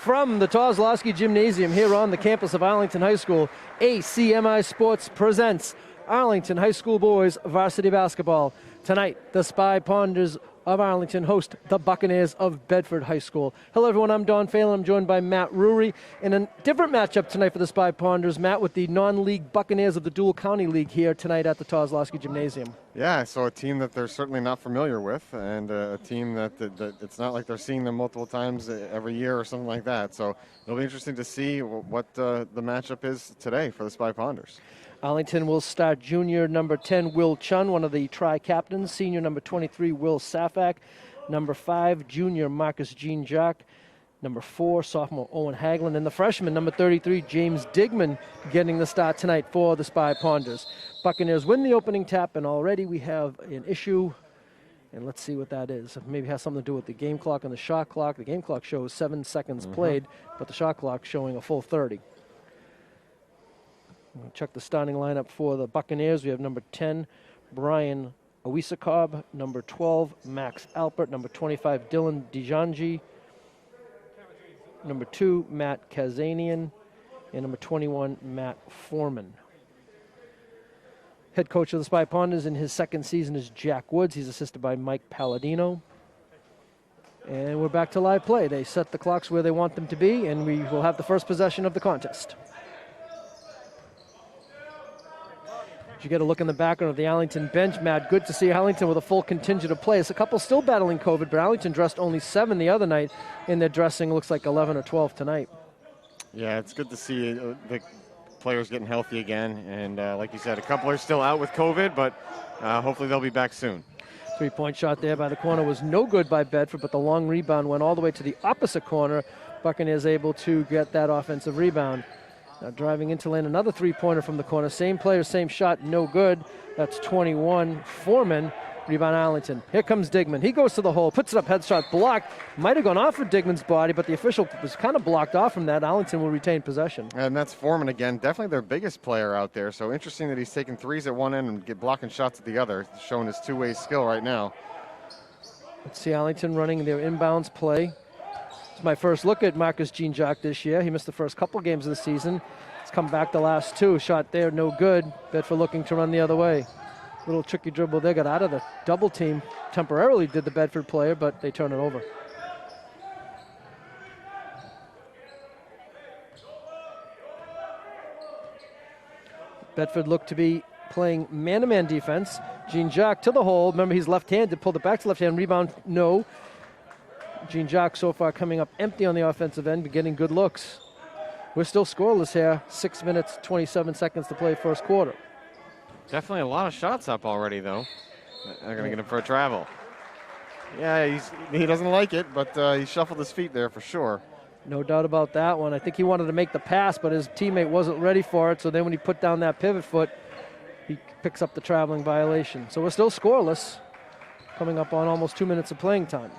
From the Kozlowski Gymnasium here on the campus of Arlington High School, ACMi Sports presents Arlington High School Boys Varsity Basketball. Tonight, the Spy Ponders of Arlington host the Buccaneers of Bedford High School. Hello everyone, I'm Don Phelan. I'm joined by Matt Rury in a different matchup tonight for the Spy Ponders. Matt with the non-league Buccaneers of the Dual County League here tonight at the Kozlowski Gymnasium. Yeah, so a team that they're certainly not familiar with, and a team that it's not like they're seeing them multiple times every year or something like that. So it'll be interesting to see what the matchup is today for the Spy Ponders. Arlington will start junior number 10, Will Chun, one of the tri-captains. Senior number 23, Will Safak. Number 5, junior Marcus Jean-Jacques. Number 4, sophomore Owen Haglund. And the freshman, number 33, James Digman, getting the start tonight for the Spy Ponders. Buccaneers win the opening tap, and already we have an issue. And let's see what that is. Maybe it has something to do with the game clock and the shot clock. The game clock shows 7 seconds played, but the shot clock showing a full 30. We'll check the starting lineup for the Buccaneers. We have number 10, Brian Awisakob, number 12, Max Alpert, number 25, Dylan Dijanji, number 2, Matt Kazanian, and number 21, Matt Foreman. Head coach of the Spy Ponders in his second season is Jack Woods. He's assisted by Mike Palladino. And we're back to live play. They set the clocks where they want them to be, and we will have the first possession of the contest. You get a look in the background of the Arlington bench, Matt. Good to see Arlington with a full contingent of players. A couple still battling COVID, but Arlington dressed only 7 the other night. In their dressing, looks like 11 or 12 tonight. Yeah, it's good to see the players getting healthy again. And like you said, a couple are still out with COVID, but hopefully they'll be back soon. Three-point shot there by the corner was no good by Bedford, but the long rebound went all the way to the opposite corner. Buccaneers able to get that offensive rebound. Now driving into lane, another three-pointer from the corner. Same player, same shot, no good. That's 21, Foreman. Rebound Arlington. Here comes Digman. He goes to the hole, puts it up, headshot blocked. Might have gone off of Digman's body, but the official was kind of blocked off from that. Arlington will retain possession. And that's Foreman again, definitely their biggest player out there. So interesting that he's taking threes at one end and blocking shots at the other, showing his two-way skill right now. Let's see Arlington running their inbounds play. It's my first look at Marcus Jean-Jacques this year. He missed the first couple games of the season. He's come back the last 2. Shot there, no good. Bedford looking to run the other way. Little tricky dribble there, got out of the double team. Temporarily did the Bedford player, but they turn it over. Bedford looked to be playing man-to-man defense. Jean-Jacques to the hole. Remember, he's left-handed. Pulled it back to left-hand. Rebound, no. Jean-Jacques so far coming up empty on the offensive end, but getting good looks. We're still scoreless here. 6 minutes, 27 seconds to play first quarter. Definitely a lot of shots up already, though. They're going to get him for a travel. Yeah, he doesn't like it, but he shuffled his feet there for sure. No doubt about that one. I think he wanted to make the pass, but his teammate wasn't ready for it. So then when he put down that pivot foot, he picks up the traveling violation. So we're still scoreless, coming up on almost 2 minutes of playing time.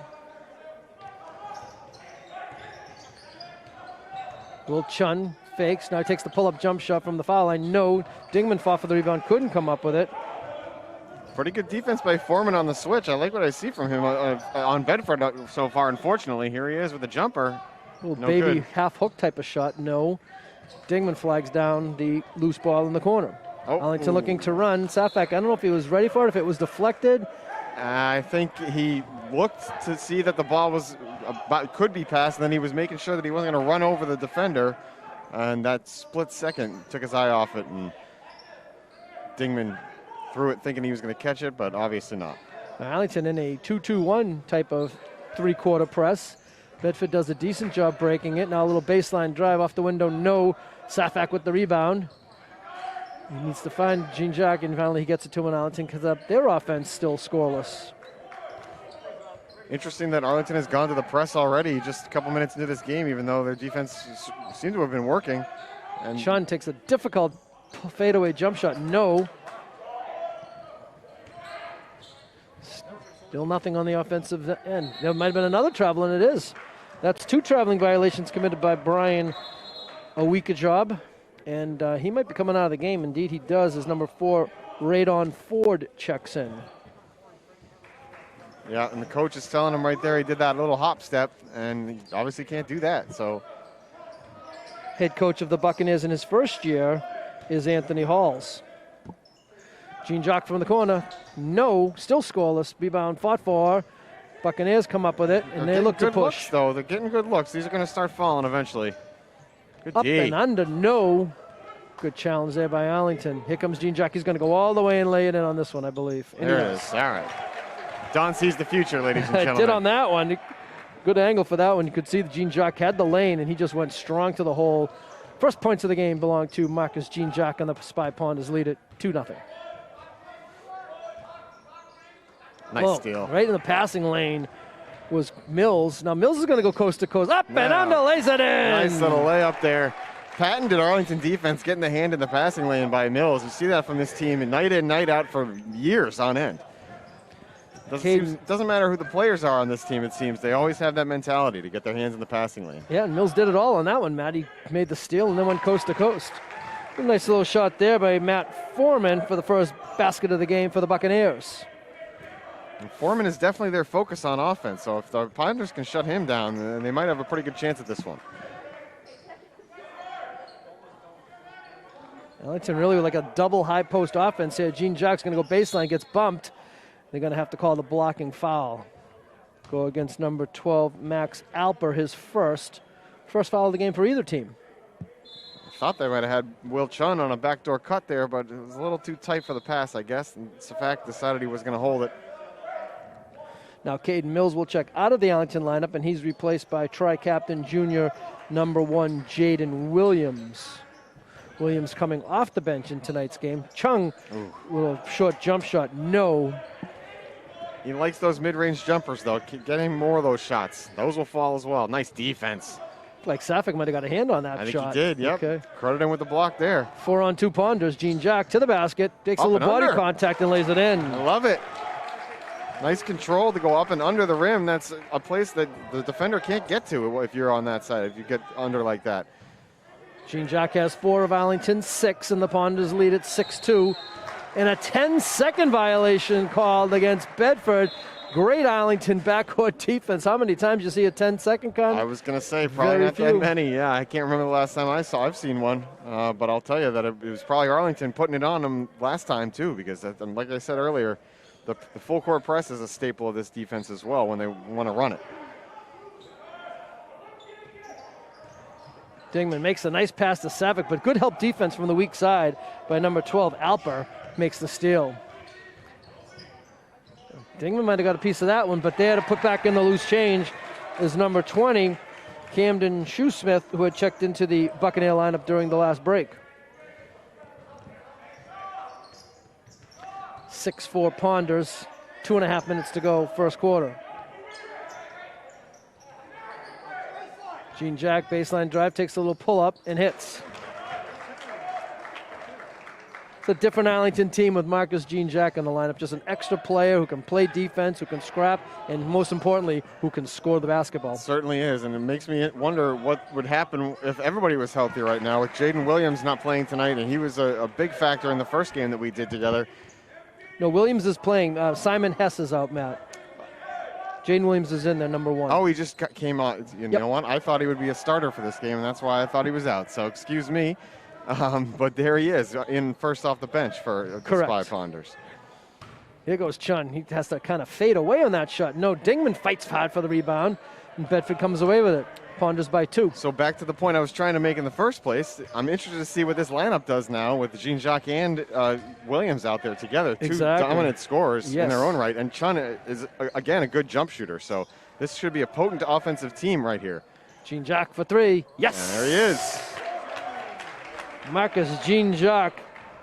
Will Chun fakes. Now he takes the pull-up jump shot from the foul line. No. Dingman fought for the rebound. Couldn't come up with it. Pretty good defense by Foreman on the switch. I like what I see from him on Bedford so far. Unfortunately, here he is with a jumper. Little no baby good. Half-hook type of shot. No. Dingman flags down the loose ball in the corner. Arlington looking to run. Safak, I don't know if he was ready for it, if it was deflected. I think he looked to see that the ball could be passed, and then he was making sure that he wasn't going to run over the defender. And that split second took his eye off it, and Dingman threw it thinking he was going to catch it, but obviously not. Arlington in a 2-2-1 type of three-quarter press. Bedford does a decent job breaking it. Now a little baseline drive off the window. No. Safak with the rebound. He needs to find Jean-Jacques, and finally he gets it to an Arlington because their offense still scoreless. Interesting that Arlington has gone to the press already just a couple minutes into this game, even though their defense seemed to have been working. And Chun takes a difficult fadeaway jump shot. No. Still nothing on the offensive end. There might have been another travel, and it is. That's 2 traveling violations committed by Brian Awisakob, and he might be coming out of the game. Indeed, he does, as number 4, Radon Ford checks in. Yeah, and the coach is telling him right there he did that little hop step, and he obviously can't do that. So head coach of the Buccaneers in his first year is Anthony Halls. Gene Jock from the corner. No, still scoreless. Rebound fought for. Buccaneers come up with it, and they look to push. Looks, though. They're getting good looks. These are going to start falling eventually. Good Up D. and under, no. Good challenge there by Arlington. Here comes Gene Jock. He's going to go all the way and lay it in on this one, I believe. And there it is. All right. Don sees the future, ladies and gentlemen. Did on that one. Good angle for that one. You could see that Gene Jock had the lane, and he just went strong to the hole. First points of the game belong to Marcus Gene Jock, and the Spy Ponders lead it 2-0. Nice steal. Right in the passing lane was Mills. Now Mills is going to go coast to coast. Up and under, lays it in. Nice little layup there. Patented Arlington defense getting the hand in the passing lane by Mills. You see that from this team night in, night out for years on end. Doesn't matter who the players are on this team, it seems. They always have that mentality to get their hands in the passing lane. Yeah, and Mills did it all on that one, Matt. He made the steal and then went coast to coast. A nice little shot there by Matt Foreman for the first basket of the game for the Buccaneers. And Foreman is definitely their focus on offense, so if the Ponders can shut him down, then they might have a pretty good chance at this one. Arlington really like a double high post offense here. Gene Jock's going to go baseline, gets bumped. They're going to have to call the blocking foul. Go against number 12, Max Alper, his first foul of the game for either team. I thought they might have had Will Chun on a backdoor cut there, but it was a little too tight for the pass, I guess, and Safak decided he was going to hold it. Now Caden Mills will check out of the Arlington lineup, and he's replaced by tri-captain junior number 1, Jaden Williams. Williams coming off the bench in tonight's game. Chung, little short jump shot, no. He likes those mid-range jumpers, though. Get him more of those shots. Those will fall as well. Nice defense. Like Safak might have got a hand on that shot. shot. I think he did, yep. Okay. Credit him with the block there. 4-on-2 Ponders. Gene Jock to the basket, takes a little body contact and lays it in. I love it. Nice control to go up and under the rim. That's a place that the defender can't get to if you're on that side, if you get under like that. Gene Jock has 4 of Arlington's 6, and the Ponders lead at 6-2. And a 10-second violation called against Bedford. Great Arlington backcourt defense. How many times you see a 10-second con? I was going to say probably not that many. Yeah, I can't remember the last time I've seen one. But I'll tell you that it was probably Arlington putting it on them last time too, because like I said earlier, the full court press is a staple of this defense as well when they want to run it. Dingman makes a nice pass to Savic, but good help defense from the weak side by number 12, Alper, makes the steal. Dingman might have got a piece of that one, but there to put back in the loose change is number 20, Camden Shoesmith, who had checked into the Buccaneer lineup during the last break. 6-4 Ponders, 2.5 minutes to go, first quarter. Gene Jock, baseline drive, takes a little pull-up and hits. It's a different Arlington team with Marcus Gene Jock in the lineup. Just an extra player who can play defense, who can scrap, and most importantly, who can score the basketball. It certainly is, and it makes me wonder what would happen if everybody was healthy right now with Jaden Williams not playing tonight, and he was a big factor in the first game that we did together. No, Williams is playing. Simon Hess is out, Matt. Jaden Williams is in there, number 1. Oh, he just came out. You know what? I thought he would be a starter for this game, and that's why I thought he was out. So excuse me. But there he is, in first off the bench for the Spy Ponders. Here goes Chun. He has to kind of fade away on that shot. No, Dingman fights hard for the rebound, and Bedford comes away with it. Ponders by 2. So back to the point I was trying to make in the first place, I'm interested to see what this lineup does now with Gene Jock and Williams out there together. Two dominant scorers in their own right. And Chun is, again, a good jump shooter. So this should be a potent offensive team right here. Gene Jock for 3. Yes! And there he is. Marcus Gene Jock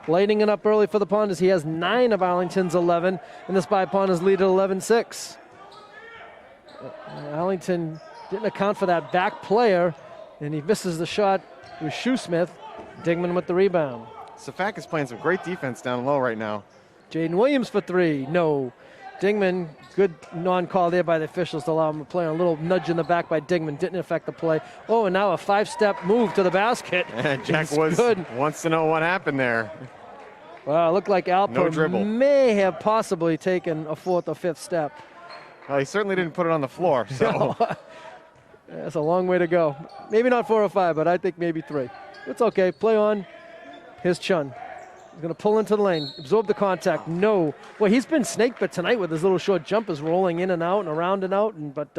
lighting it up early for the Ponders. He has 9 of Arlington's 11, and the Spy Ponders lead at 11-6. Arlington didn't account for that back player, and he misses the shot with Shoesmith. Dingman with the rebound. Safak is playing some great defense down low right now. Jaden Williams for 3. No. Dingman, good non-call there by the officials to allow him to play. A little nudge in the back by Dingman. Didn't affect the play. Oh, and now a 5-step move to the basket. And Jack wants to know what happened there. Well, it looked like Alper may have possibly taken a 4th or 5th step. Well, he certainly didn't put it on the floor. So. That's a long way to go. Maybe not 4 or 5, but I think maybe 3. It's okay. Play on. Here's Chun. He's going to pull into the lane, absorb the contact. No. Well, he's been snake bit tonight with his little short jumpers rolling in and out and around and out, but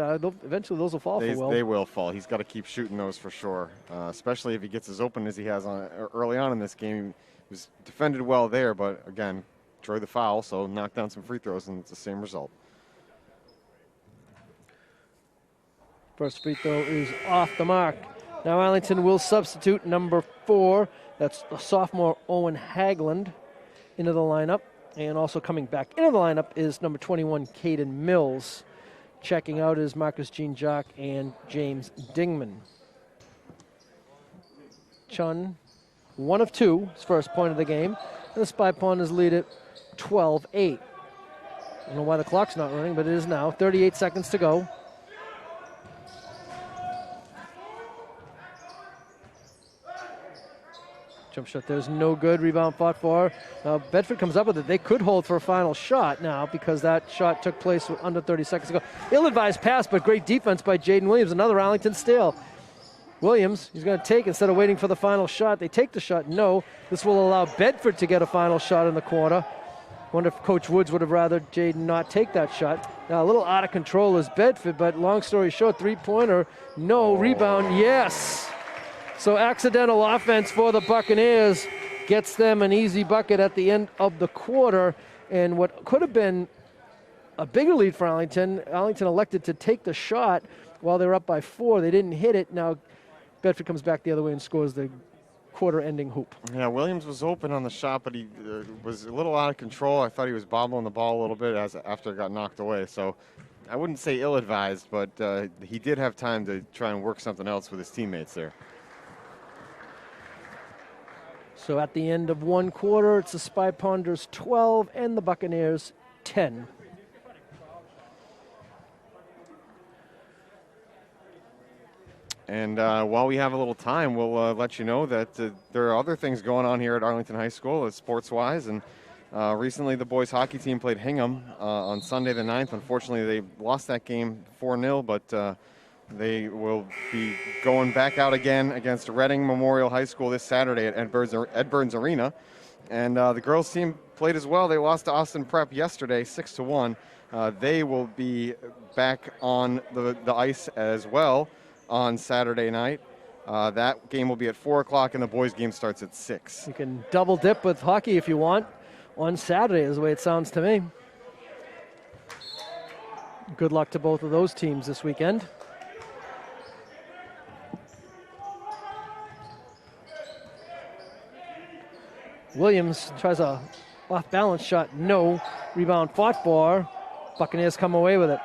eventually those will fall for Will. They will fall. He's got to keep shooting those for sure, especially if he gets as open as he has early on in this game. He was defended well there, but again, drew the foul, so knocked down some free throws, and it's the same result. First free throw is off the mark. Now Arlington will substitute number 4. That's the sophomore Owen Hagland into the lineup. And also coming back into the lineup is number 21, Caden Mills. Checking out is Marcus Jean-Jacques and James Dingman. Chun, 1 of 2, his first point of the game. And the Spy Ponders lead it 12-8. I don't know why the clock's not running, but it is now. 38 seconds to go. Jump shot there's no good. Rebound fought for. Now Bedford comes up with it. They could hold for a final shot now because that shot took place under 30 seconds ago. Ill-advised pass, but great defense by Jaden Williams. Another Arlington steal. Williams, he's going to take instead of waiting for the final shot. They take the shot. No. This will allow Bedford to get a final shot in the corner. Wonder if Coach Woods would have rather Jaden not take that shot. Now a little out of control is Bedford, but long story short, three-pointer. No. Rebound. Yes. So accidental offense for the Buccaneers gets them an easy bucket at the end of the quarter. And what could have been a bigger lead for Arlington elected to take the shot while they were up by 4. They didn't hit it. Now Bedford comes back the other way and scores the quarter-ending hoop. Yeah, Williams was open on the shot, but he was a little out of control. I thought he was bobbling the ball a little bit after it got knocked away. So I wouldn't say ill-advised, but he did have time to try and work something else with his teammates there. So at the end of one quarter, it's the Spy Ponders 12 and the Buccaneers 10. And while we have a little time, we'll let you know that there are other things going on here at Arlington High School sports-wise. And recently the boys hockey team played Hingham on Sunday the 9th. Unfortunately, they lost that game 4-0, but they will be going back out again against Reading Memorial High School this Saturday at Ed Burns Arena. And the girls team played as well. They lost to Austin Prep yesterday, 6-1. They will be back on the ice as well on Saturday night. That game will be at 4 o'clock, and the boys' game starts at 6. You can double dip with hockey if you want on Saturday, is the way it sounds to me. Good luck to both of those teams this weekend. Williams tries a off-balance shot. No. Rebound fought for. Buccaneers come away with it.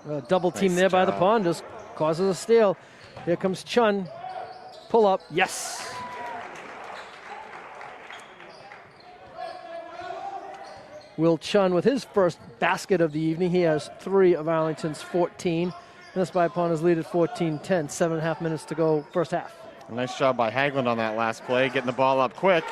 A double team there by the Ponders. Causes a steal. Here comes Chun. Pull up. Yes. Will Chun with his first basket of the evening. He has 3 of Arlington's 14. And the Spy Ponders lead at 14-10. 7.5 minutes to go first half. A nice job by Hagland on that last play, getting the ball up quick.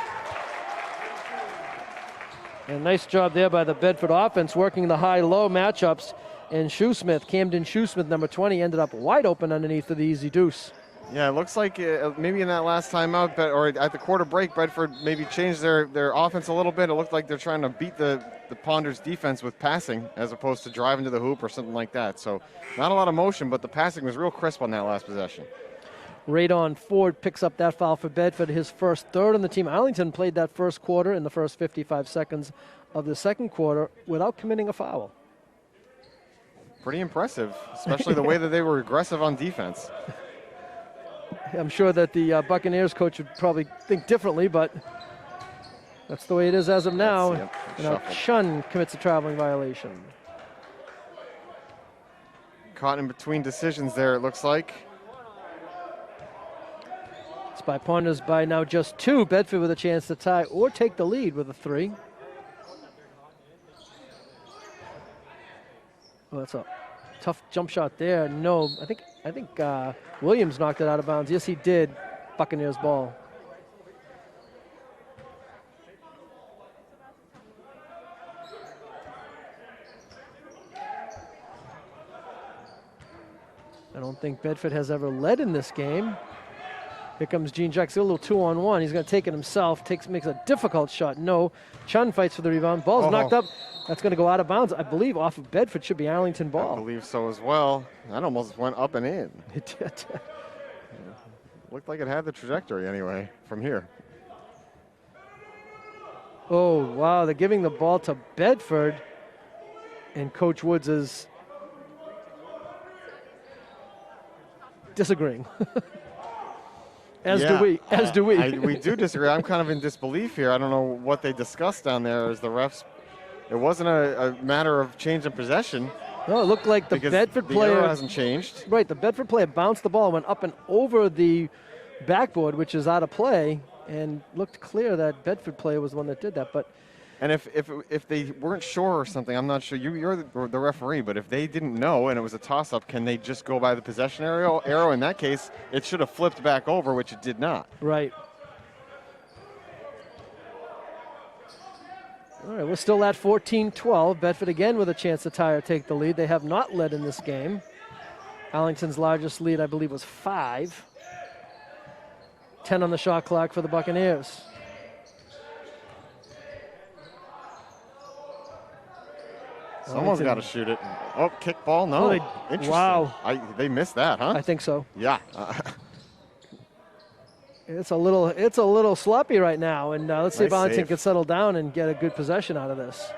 And a nice job there by the Bedford offense, working the high-low matchups. And Camden Shoesmith, number 20, ended up wide open underneath of the easy deuce. Yeah, it looks like maybe in that last timeout, or at the quarter break, Bedford maybe changed their offense a little bit. It looked like they're trying to beat the Ponders defense with passing as opposed to driving to the hoop or something like that. So not a lot of motion, but the passing was real crisp on that last possession. Radon Ford picks up that foul for Bedford, his first third on the team. Arlington played that first quarter in the first 55 seconds of the second quarter without committing a foul. Pretty impressive, especially the way that they were aggressive on defense. I'm sure that the Buccaneers coach would probably think differently, but that's the way it is as of now. Yep, now Chun commits a traveling violation. Caught in between decisions there, it looks like. Spy Ponders by now just 2. Bedford with a chance to tie or take the lead with a 3. Oh, that's a tough jump shot there. No, I think Williams knocked it out of bounds. Yes, he did. Buccaneers ball. I don't think Bedford has ever led in this game. Here comes Gene Jackson, a little 2-on-1. He's going to take it himself. Makes a difficult shot. No. Chun fights for the rebound. Ball's knocked up. That's going to go out of bounds. I believe off of Bedford. Should be Arlington ball. I believe so as well. That almost went up and in. It did. Looked like it had the trajectory anyway from here. Oh, wow. They're giving the ball to Bedford. And Coach Woods is disagreeing. As do we. We do disagree. I'm kind of in disbelief here. I don't know what they discussed down there as the refs. It wasn't a matter of change in possession. No, it looked like the Bedford player. The arrow hasn't changed. Right, the Bedford player bounced the ball, went up and over the backboard, which is out of play, and looked clear that Bedford player was the one that did that. But and if they weren't sure or something, I'm not sure. You're the referee, but if they didn't know and it was a toss-up, can they just go by the possession arrow? In that case, it should have flipped back over, which it did not. Right. All right, we're still at 14-12. Bedford again with a chance to tie or take the lead. They have not led in this game. Arlington's largest lead, I believe, was 5. 10 on the shot clock for the Buccaneers. Someone's got to shoot it. Oh, kick ball, no. Interesting. Wow. They missed that, huh? I think so. Yeah. It's a little sloppy right now, and let's see if Arlington can settle down and get a good possession out of this.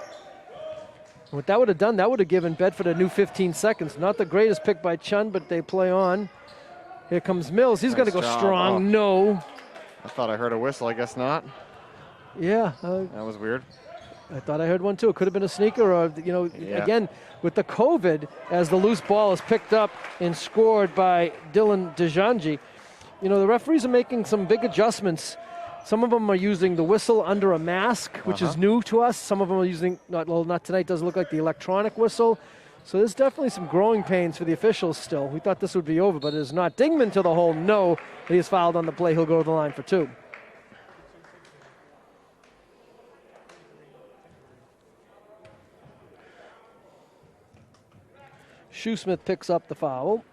What that would have done, that would have given Bedford a new 15 seconds. Not the greatest pick by Chun, but they play on. Here comes Mills. He's going to go strong. Oh. No. I thought I heard a whistle. I guess not. Yeah. That was weird. I thought I heard one too. It could have been a sneaker, or again with the COVID, as the loose ball is picked up and scored by Dylan Dejanji. The referees are making some big adjustments. Some of them are using the whistle under a mask, which is new to us. Some of them are using not tonight. Doesn't look like the electronic whistle. So there's definitely some growing pains for the officials still. We thought this would be over, but it is not. Dingman to the hole. No, he is fouled on the play. He'll go to the line for 2. Shoesmith picks up the foul.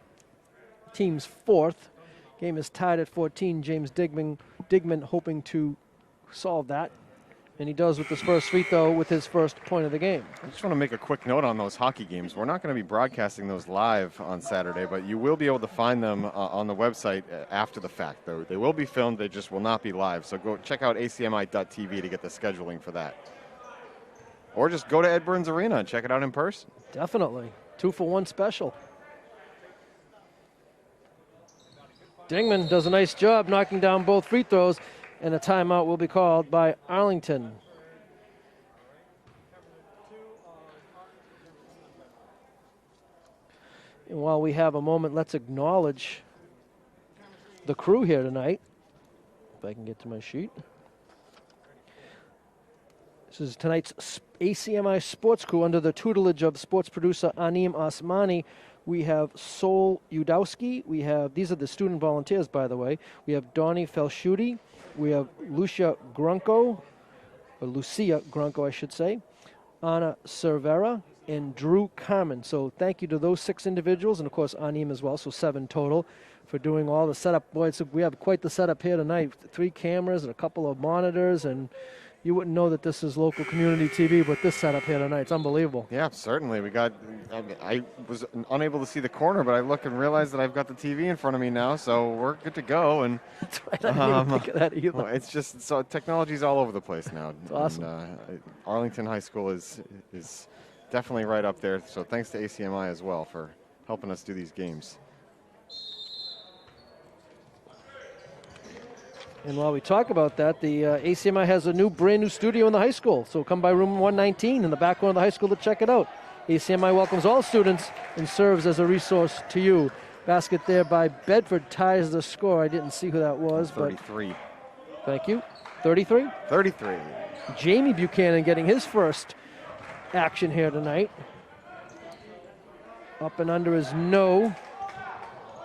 Team's 4th. Game is tied at 14. James Digman hoping to solve that. And he does with his first free throw with his first point of the game. I just want to make a quick note on those hockey games. We're not going to be broadcasting those live on Saturday, but you will be able to find them on the website after the fact, though. They will be filmed. They just will not be live. So go check out acmi.tv to get the scheduling for that. Or just go to Ed Burns Arena and check it out in person. Definitely. 2-for-1 special. Dingman does a nice job knocking down both free throws, and a timeout will be called by Arlington. And while we have a moment, let's acknowledge the crew here tonight. If I can get to my sheet. This is tonight's ACMi sports crew under the tutelage of sports producer Anim Osmani. We have Sol Udowski. These are the student volunteers, by the way. We have Donnie Felshuti. We have Lucia Grunko, I should say. Anna Cervera and Drew Carmen. So thank you to those 6 individuals, and of course Anim as well, so 7 total, for doing all the setup. Boy, we have quite the setup here tonight. 3 cameras and a couple of monitors, and you wouldn't know that this is local community TV with this setup here tonight. It's unbelievable. Yeah, certainly. I was unable to see the corner, but I look and realize that I've got the TV in front of me now, so we're good to go. And that's right. I didn't even think of that either. Well, it's just so technology's all over the place now. It's awesome. And, Arlington High School is definitely right up there. So thanks to ACMi as well for helping us do these games. And while we talk about that, the ACMi has a brand new studio in the high school. So come by room 119 in the back corner of the high school to check it out. ACMi welcomes all students and serves as a resource to you. Basket there by Bedford ties the score. I didn't see who that was. 33. But thank you. 33? 33. Jamie Buchanan getting his first action here tonight. Up and under is no.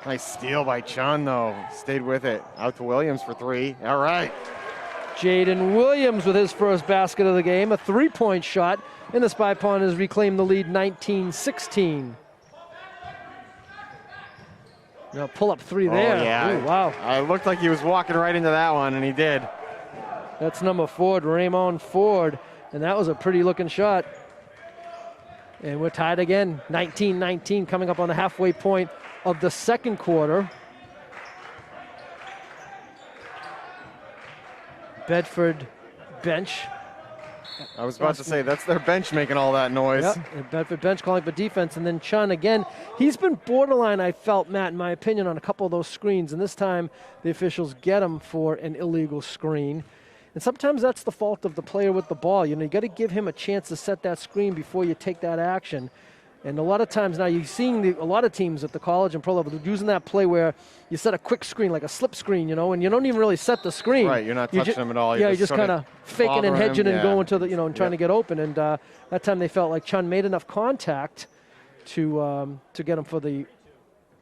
Nice steal by Chun, though. Stayed with it. Out to Williams for 3. All right. Jaden Williams with his first basket of the game. A 3-point shot. And the Spy Pond has reclaimed the lead 19-16. Pull up three there. Oh, yeah. Ooh, wow. It looked like he was walking right into that one, and he did. That's number Ford, Raymond Ford. And that was a pretty looking shot. And we're tied again, 19-19, coming up on the halfway point of the second quarter. Bedford bench. I was about to say, that's their bench making all that noise. Yep, and Bedford bench calling for defense. And then Chun again. He's been borderline, I felt, Matt, in my opinion, on a couple of those screens. And this time the officials get him for an illegal screen. And sometimes that's the fault of the player with the ball. You got to give him a chance to set that screen before you take that action. And a lot of times now you're seeing a lot of teams at the college and pro level using that play where you set a quick screen, like a slip screen, and you don't even really set the screen. Right, you're not touching them at all. You're just kind of faking and hedging and going to the, and trying to get open. And that time they felt like Chun made enough contact to get him for the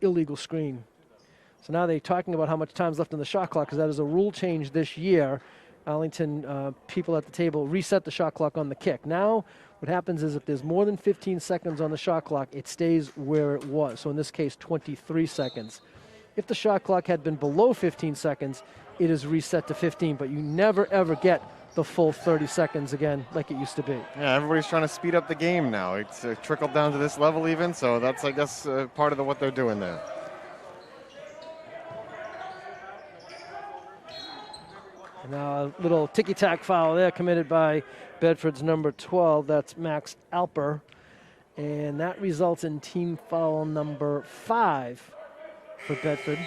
illegal screen. So now they're talking about how much time's left in the shot clock because that is a rule change this year. Arlington people at the table reset the shot clock on the kick. Now what happens is if there's more than 15 seconds on the shot clock, it stays where it was. So in this case, 23 seconds. If the shot clock had been below 15 seconds, it is reset to 15, but you never, ever get the full 30 seconds again like it used to be. Yeah, everybody's trying to speed up the game now. It's trickled down to this level even, so that's, I guess, part of what they're doing there. Now a little ticky-tack foul there committed by Bedford's number 12. That's Max Alper. And that results in team foul number 5 for Bedford.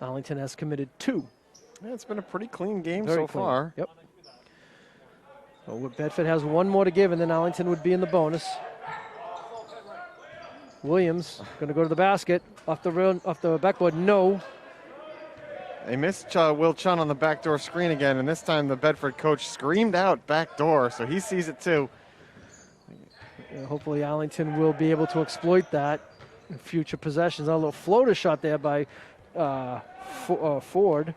Arlington has committed 2. Yeah, it's been a pretty clean game Very so clean. far. Yep. Well, Bedford has one more to give, and then Arlington would be in the bonus. Williams going to go to the basket. Off the backboard, no. They missed Will Chun on the backdoor screen again, and this time the Bedford coach screamed out backdoor, so he sees it too. Hopefully Arlington will be able to exploit that in future possessions. A little floater shot there by Ford.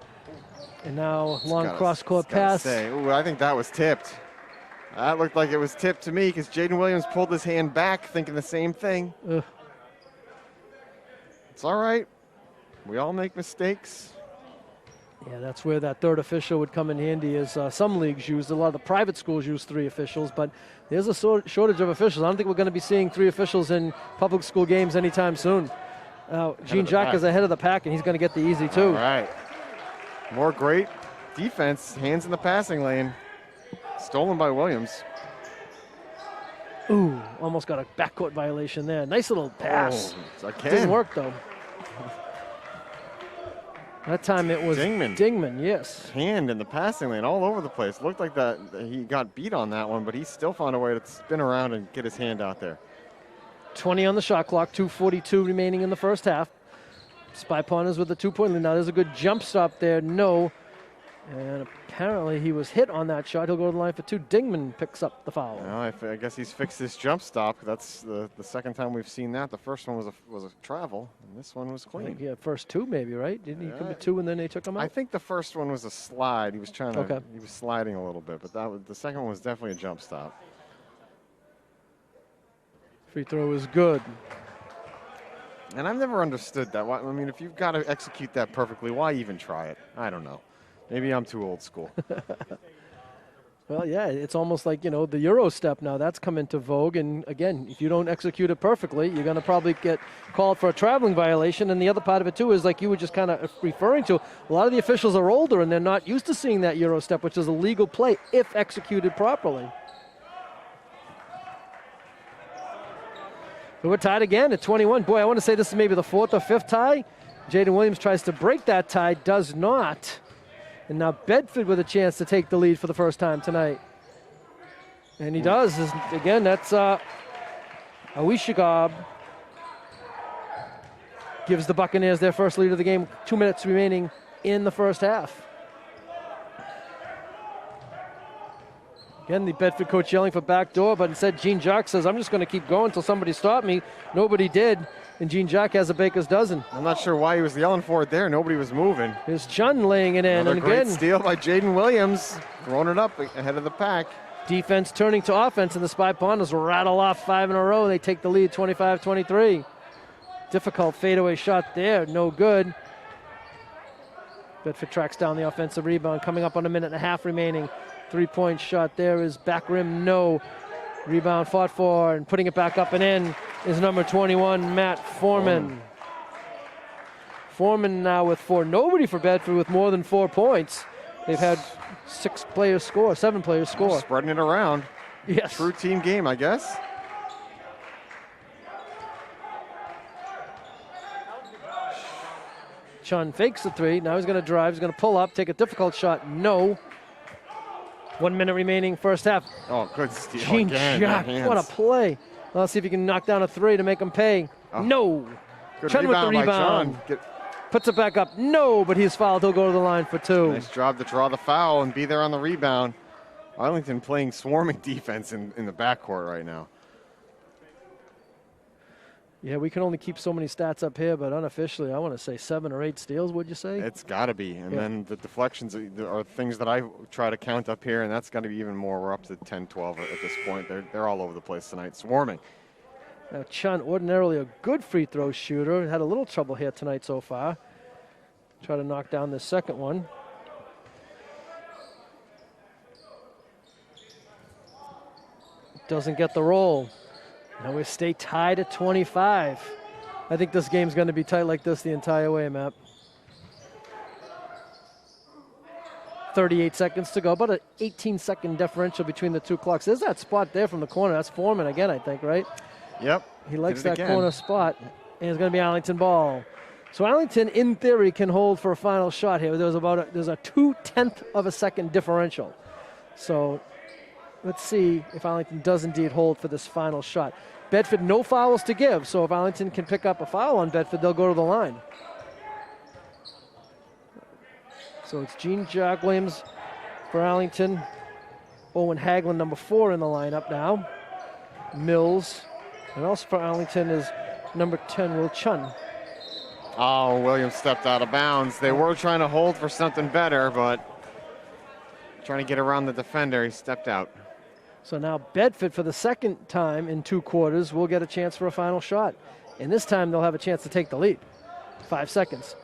And now long cross-court pass. Ooh, I think that was tipped. That looked like it was tipped to me because Jaden Williams pulled his hand back thinking the same thing. Ugh. It's all right. We all make mistakes. Yeah, that's where that third official would come in handy as some leagues use. A lot of the private schools use 3 officials, but there's a shortage of officials. I don't think we're going to be seeing 3 officials in public school games anytime soon. Gene Jacques is ahead of the pack, and he's going to get the easy, too. All right. More great defense. Hands in the passing lane. Stolen by Williams. Ooh, almost got a backcourt violation there. Nice little pass. Oh, didn't work, though. That time it was Dingman, yes. Hand in the passing lane all over the place. Looked like that he got beat on that one, but he still found a way to spin around and get his hand out there. 20 on the shot clock, 2:42 remaining in the first half. Spy Pawners with the 2-point lead. Now there's a good jump stop there, no. And apparently he was hit on that shot. He'll go to the line for 2. Dingman picks up the foul. Well, I guess he's fixed his jump stop. That's the second time we've seen that. The first one was a travel, and this one was clean. Yeah, first 2 maybe, right? Didn't he commit 2 and then they took him out? I think the first one was a slide. He was trying to. He was sliding a little bit, but the second one was definitely a jump stop. Free throw is good. And I've never understood that. I mean, if you've got to execute that perfectly, why even try it? I don't know. Maybe I'm too old school. Well, yeah, it's almost like, the Euro step now. That's come into vogue. And, again, if you don't execute it perfectly, you're going to probably get called for a traveling violation. And the other part of it, too, is like you were just kind of referring to, a lot of the officials are older and they're not used to seeing that Euro step, which is a legal play if executed properly. So we're tied again at 21. Boy, I want to say this is maybe the 4th or 5th tie. Jaden Williams tries to break that tie, does not. And now Bedford with a chance to take the lead for the first time tonight. And he does. Again, that's Awishigab gives the Buccaneers their first lead of the game. 2 minutes remaining in the first half. Again, the Bedford coach yelling for backdoor, but instead Gene Jacques says, I'm just going to keep going until somebody stopped me. Nobody did. And Gene Jacques has a baker's dozen. I'm not sure why he was yelling for it there. Nobody was moving. Here's Chun laying it in. Another and great again, steal by Jaden Williams. Throwing it up ahead of the pack. Defense turning to offense, and the Spy Pawners rattle off 5 in a row. They take the lead 25-23. Difficult fadeaway shot there, no good. Bedford tracks down the offensive rebound, coming up on a minute and a half remaining. 3-point shot there is back rim, no. Rebound fought for, and putting it back up and in is number 21, Matt Foreman. Foreman now with 4. Nobody for Bedford with more than 4 points. They've had 7 players score. Spreading it around. Yes. True team game, I guess. Chun fakes the 3. Now he's going to drive. He's going to pull up, take a difficult shot. No. 1 minute remaining, first half. Oh, good steal Gene again. Jack, what a play. Let's see if he can knock down a 3 to make him pay. Oh. No. Good Chun with the rebound. rebound. Puts it back up. No, but he's fouled. He'll go to the line for 2. Nice job to draw the foul and be there on the rebound. Arlington playing swarming defense in the backcourt right now. Yeah, we can only keep so many stats up here, but unofficially, I want to say 7 or 8 steals, would you say? It's got to be. And Yeah. then the deflections are things that I try to count up here, and that's got to be even more. We're up to 10, 12 at this point. They're all over the place tonight, swarming. Now, Chun, ordinarily a good free throw shooter, had a little trouble here tonight so far. Try to knock down this second one. Doesn't get the roll. Now we stay tied at 25. I think this game's going to be tight like this the entire way, Matt. 38 seconds to go, about an 18-second differential between the two clocks. There's that spot there from the corner. That's Foreman again, I think, right? Yep. He likes that again. corner spot, and it's going to be Arlington ball. So Arlington, in theory, can hold for a final shot here. There's a 0.2 of a second differential. So let's see if Arlington does indeed hold for this final shot. Bedford, no fouls to give, so if Arlington can pick up a foul on Bedford, they'll go to the line. So it's Gene Jack Williams for Arlington. Owen Haglund, number 4 in the lineup now. Mills. And also for Arlington is number 10, Will Chun. Oh, Williams stepped out of bounds. They were trying to hold for something better, but trying to get around the defender, he stepped out. So now Bedford, for the second time in 2 quarters, will get a chance for a final shot. And this time they'll have a chance to take the lead. 5 seconds.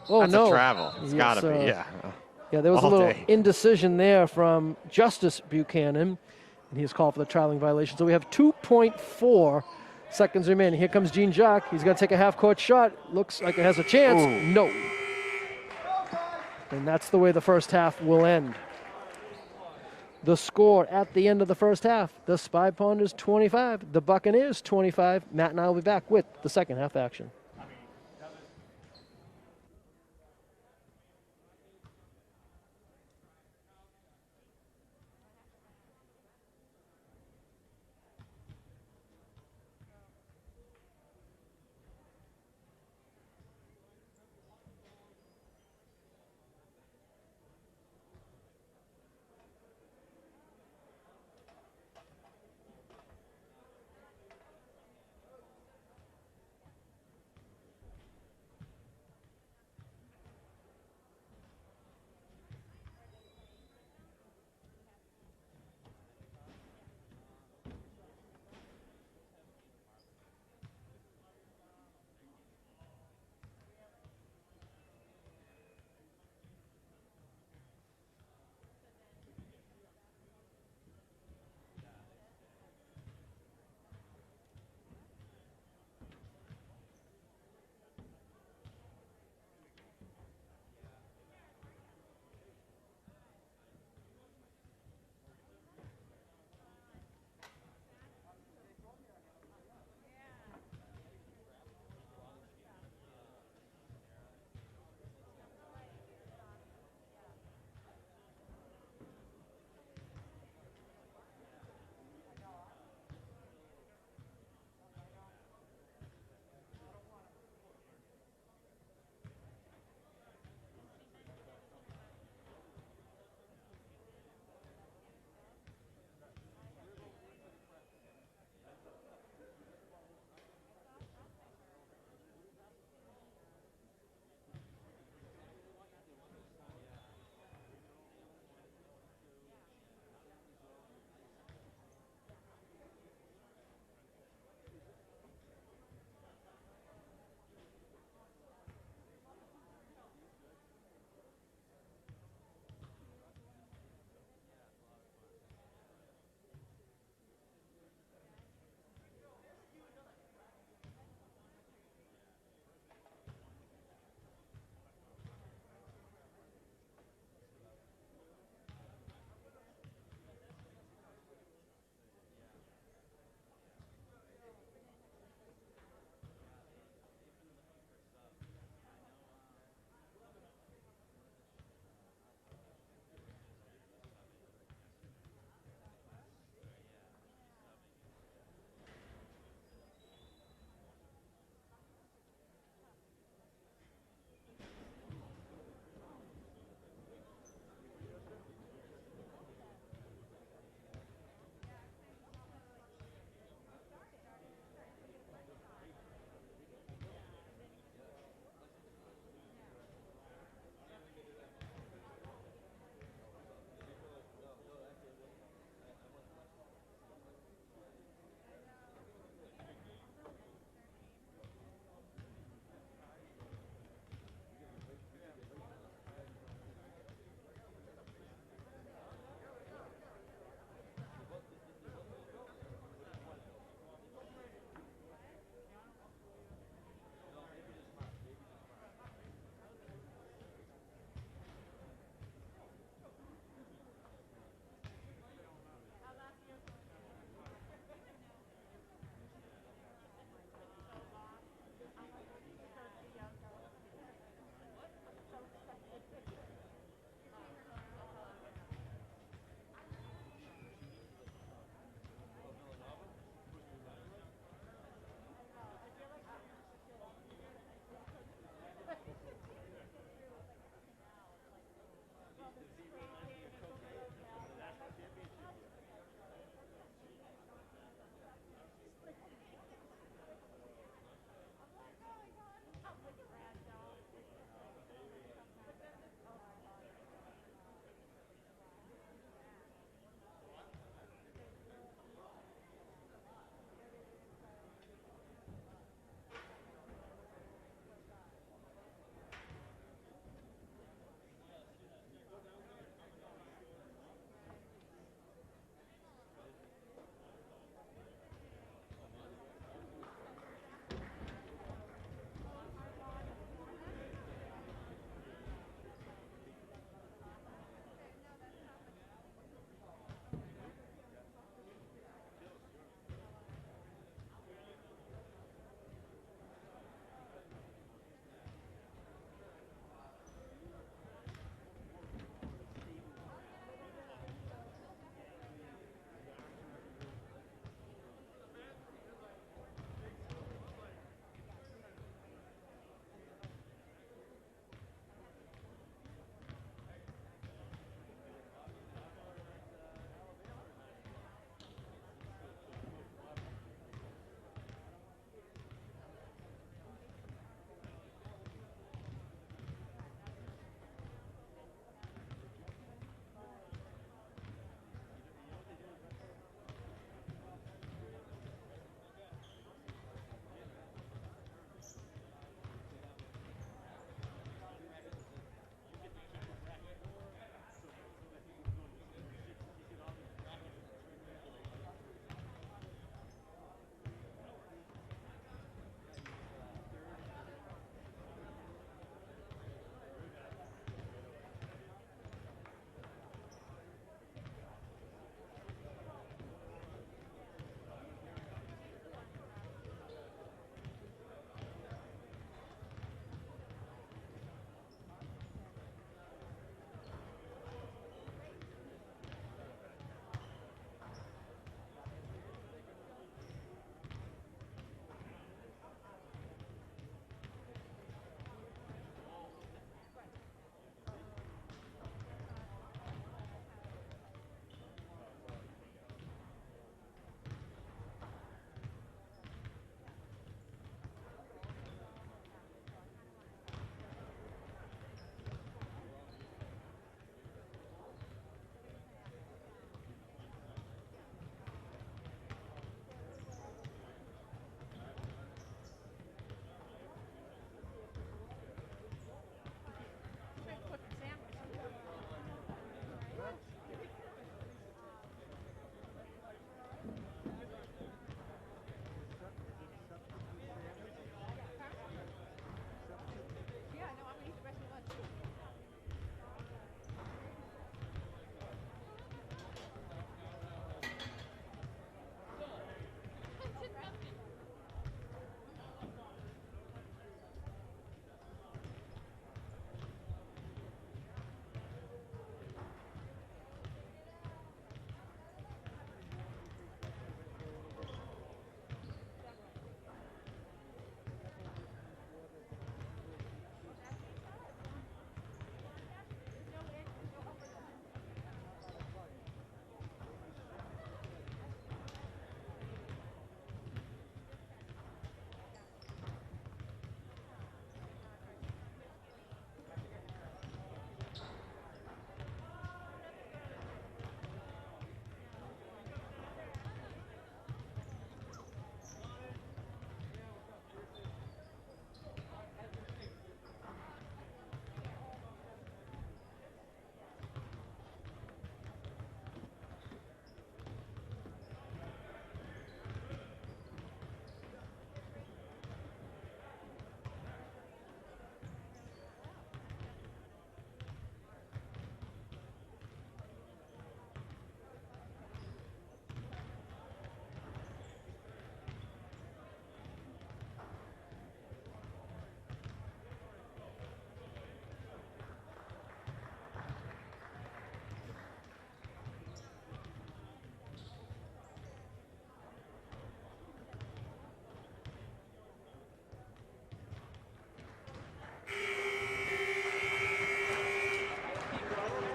Oh, That's no. a travel. It's got to be, yeah. Yeah, there was a All little day. indecision there from Justice Buchanan, and he is called for the traveling violation. So we have 2.4 seconds remaining. Here comes Gene Jacques. He's going to take a half-court shot. Looks like it has a chance. Ooh. No. And that's the way the first half will end. The score at the end of the first half, the Spy Ponders 25, the Buccaneers 25. Matt and I will be back with the second half action.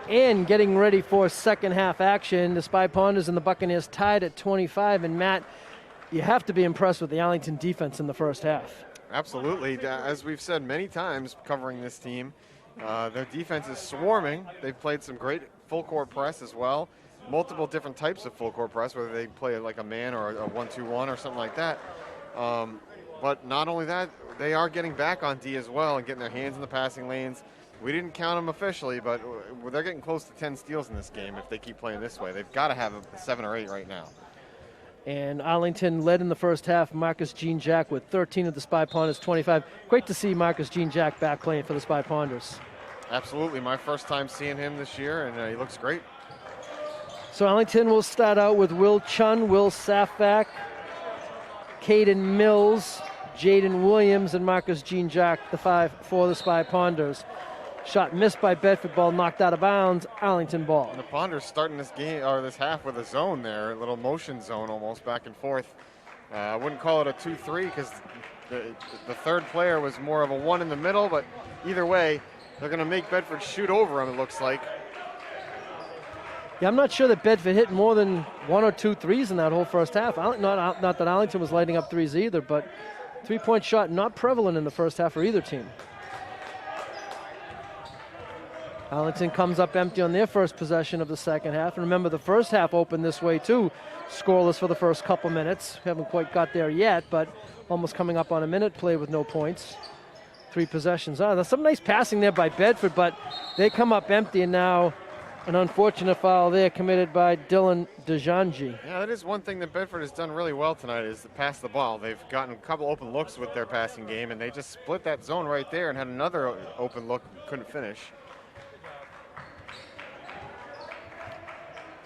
And getting ready for second half action, the Spy Ponders and the Buccaneers tied at 25. And Matt, you have to be impressed with the Arlington defense in the first half. Absolutely. As we've said many times covering this team, their defense is swarming. They've played some great full court press as well. Multiple different types of full court press, whether they play like a man or a 1-2-1 or something like that. But not only that, they are getting back on D as well and getting their hands in the passing lanes. We didn't count them officially, but they're getting close to 10 steals in this game if they keep playing this way. They've got to have a 7 or 8 right now. And Arlington led in the first half. Marcus Jean-Jack with 13 of the Spy Ponders, 25. Great to see Marcus Jean-Jack back playing for the Spy Ponders. Absolutely. My first time seeing him this year, and he looks great. So Arlington will start out with Will Chun, Will Safak, Caden Mills, Jaden Williams, and Marcus Jean-Jack, the 5 for the Spy Ponders. Shot missed by Bedford, ball knocked out of bounds, Arlington ball. And the Ponders starting this game or this half with a zone there, a little motion zone almost back and forth. I wouldn't call it a 2-3 because the third player was more of a 1 in the middle, but either way, they're going to make Bedford shoot over him, it looks like. Yeah, I'm not sure that Bedford hit more than 1 or 2 threes in that whole first half. Not that Arlington was lighting up threes either, but three-point shot not prevalent in the first half for either team. Arlington comes up empty on their first possession of the second half. And remember, the first half opened this way too. Scoreless for the first couple minutes. Haven't quite got there yet, but almost coming up on a minute play with no points. 3 possessions. There's some nice passing there by Bedford, but they come up empty, and now an unfortunate foul there committed by Dylan Dejanji. Yeah, that is one thing that Bedford has done really well tonight is to pass the ball. They've gotten a couple open looks with their passing game, and they just split that zone right there and had another open look, couldn't finish.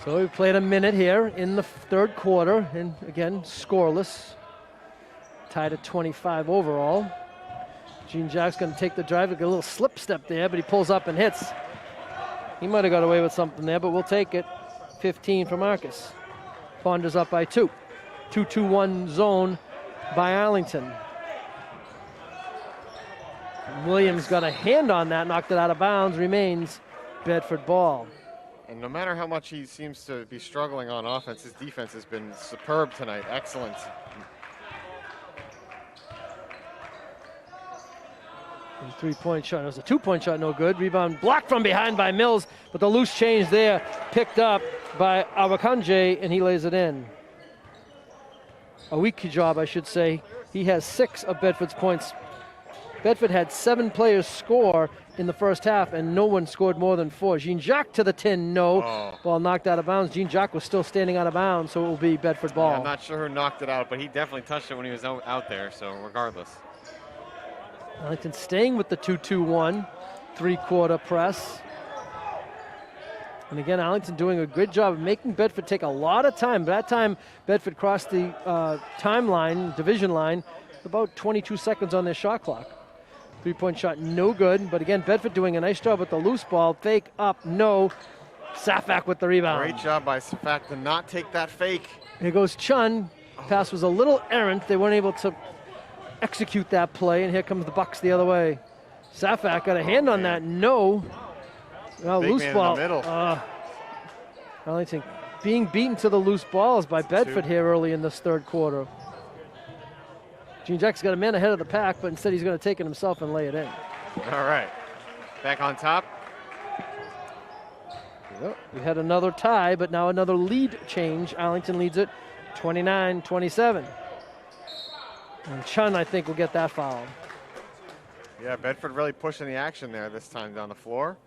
So we've played a minute here in the third quarter, and again, scoreless. Tied at 25 overall. Jean-Jack's going to take the drive, get a little slip step there, but he pulls up and hits. He might have got away with something there, but we'll take it. 15 for Marcus. Ponders up by 2. 2-2-1 zone by Arlington. Williams got a hand on that, knocked it out of bounds, remains Bedford ball. And no matter how much he seems to be struggling on offense, his defense has been superb tonight. Excellent. And 3-point shot. It was a 2-point shot, no good. Rebound blocked from behind by Mills, but the loose change there picked up by Awakanje, and he lays it in. A weak job, I should say. He has 6 of Bedford's points. Bedford had 7 players score in the first half, and no one scored more than 4. Jean-Jacques to the tin, no. Oh. Ball knocked out of bounds. Jean-Jacques was still standing out of bounds, so it will be Bedford ball. Yeah, I'm not sure who knocked it out, but he definitely touched it when he was out there, so regardless. Arlington staying with the 2-2-1, 3-quarter press. And again, Arlington doing a good job of making Bedford take a lot of time. By that time, Bedford crossed the timeline, division line, about 22 seconds on their shot clock. 3-point shot, no good. But again, Bedford doing a nice job with the loose ball. Fake up, no. Safak with the rebound. Great job by Safak to not take that fake. Here goes Chun. Pass was a little errant. They weren't able to execute that play. And here comes the Bucks the other way. Safak got a hand on that, no. Well, Big loose man ball. in the middle. Arlington being beaten to the loose balls by Bedford here early in this third quarter. Jean-Jacques got a man ahead of the pack, but instead he's going to take it himself and lay it in. All right. Back on top. Yep. We had another tie, but now another lead change. Arlington leads it 29-27. And Chun, I think, will get that foul. Yeah, Bedford really pushing the action there this time down the floor.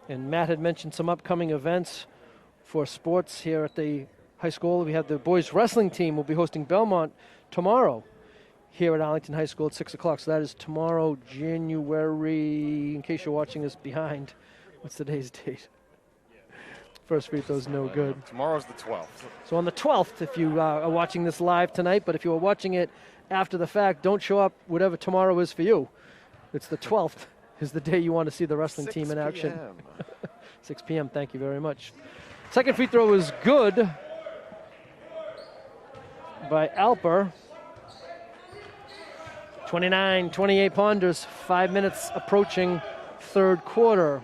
And Matt had mentioned some upcoming events for sports here at the high school. We have the boys wrestling team will be hosting Belmont tomorrow here at Arlington High School at 6 o'clock. So that is tomorrow, January, in case you're watching this behind. What's today's date? First free throw's no good. Tomorrow's the 12th. So on the 12th, if you are watching this live tonight, but if you are watching it after the fact, don't show up whatever tomorrow is for you. It's the 12th is the day you want to see the wrestling team in action. 6 p.m., thank you very much. Second free throw is good by Alper. 29-28 Ponders, 5 minutes approaching third quarter.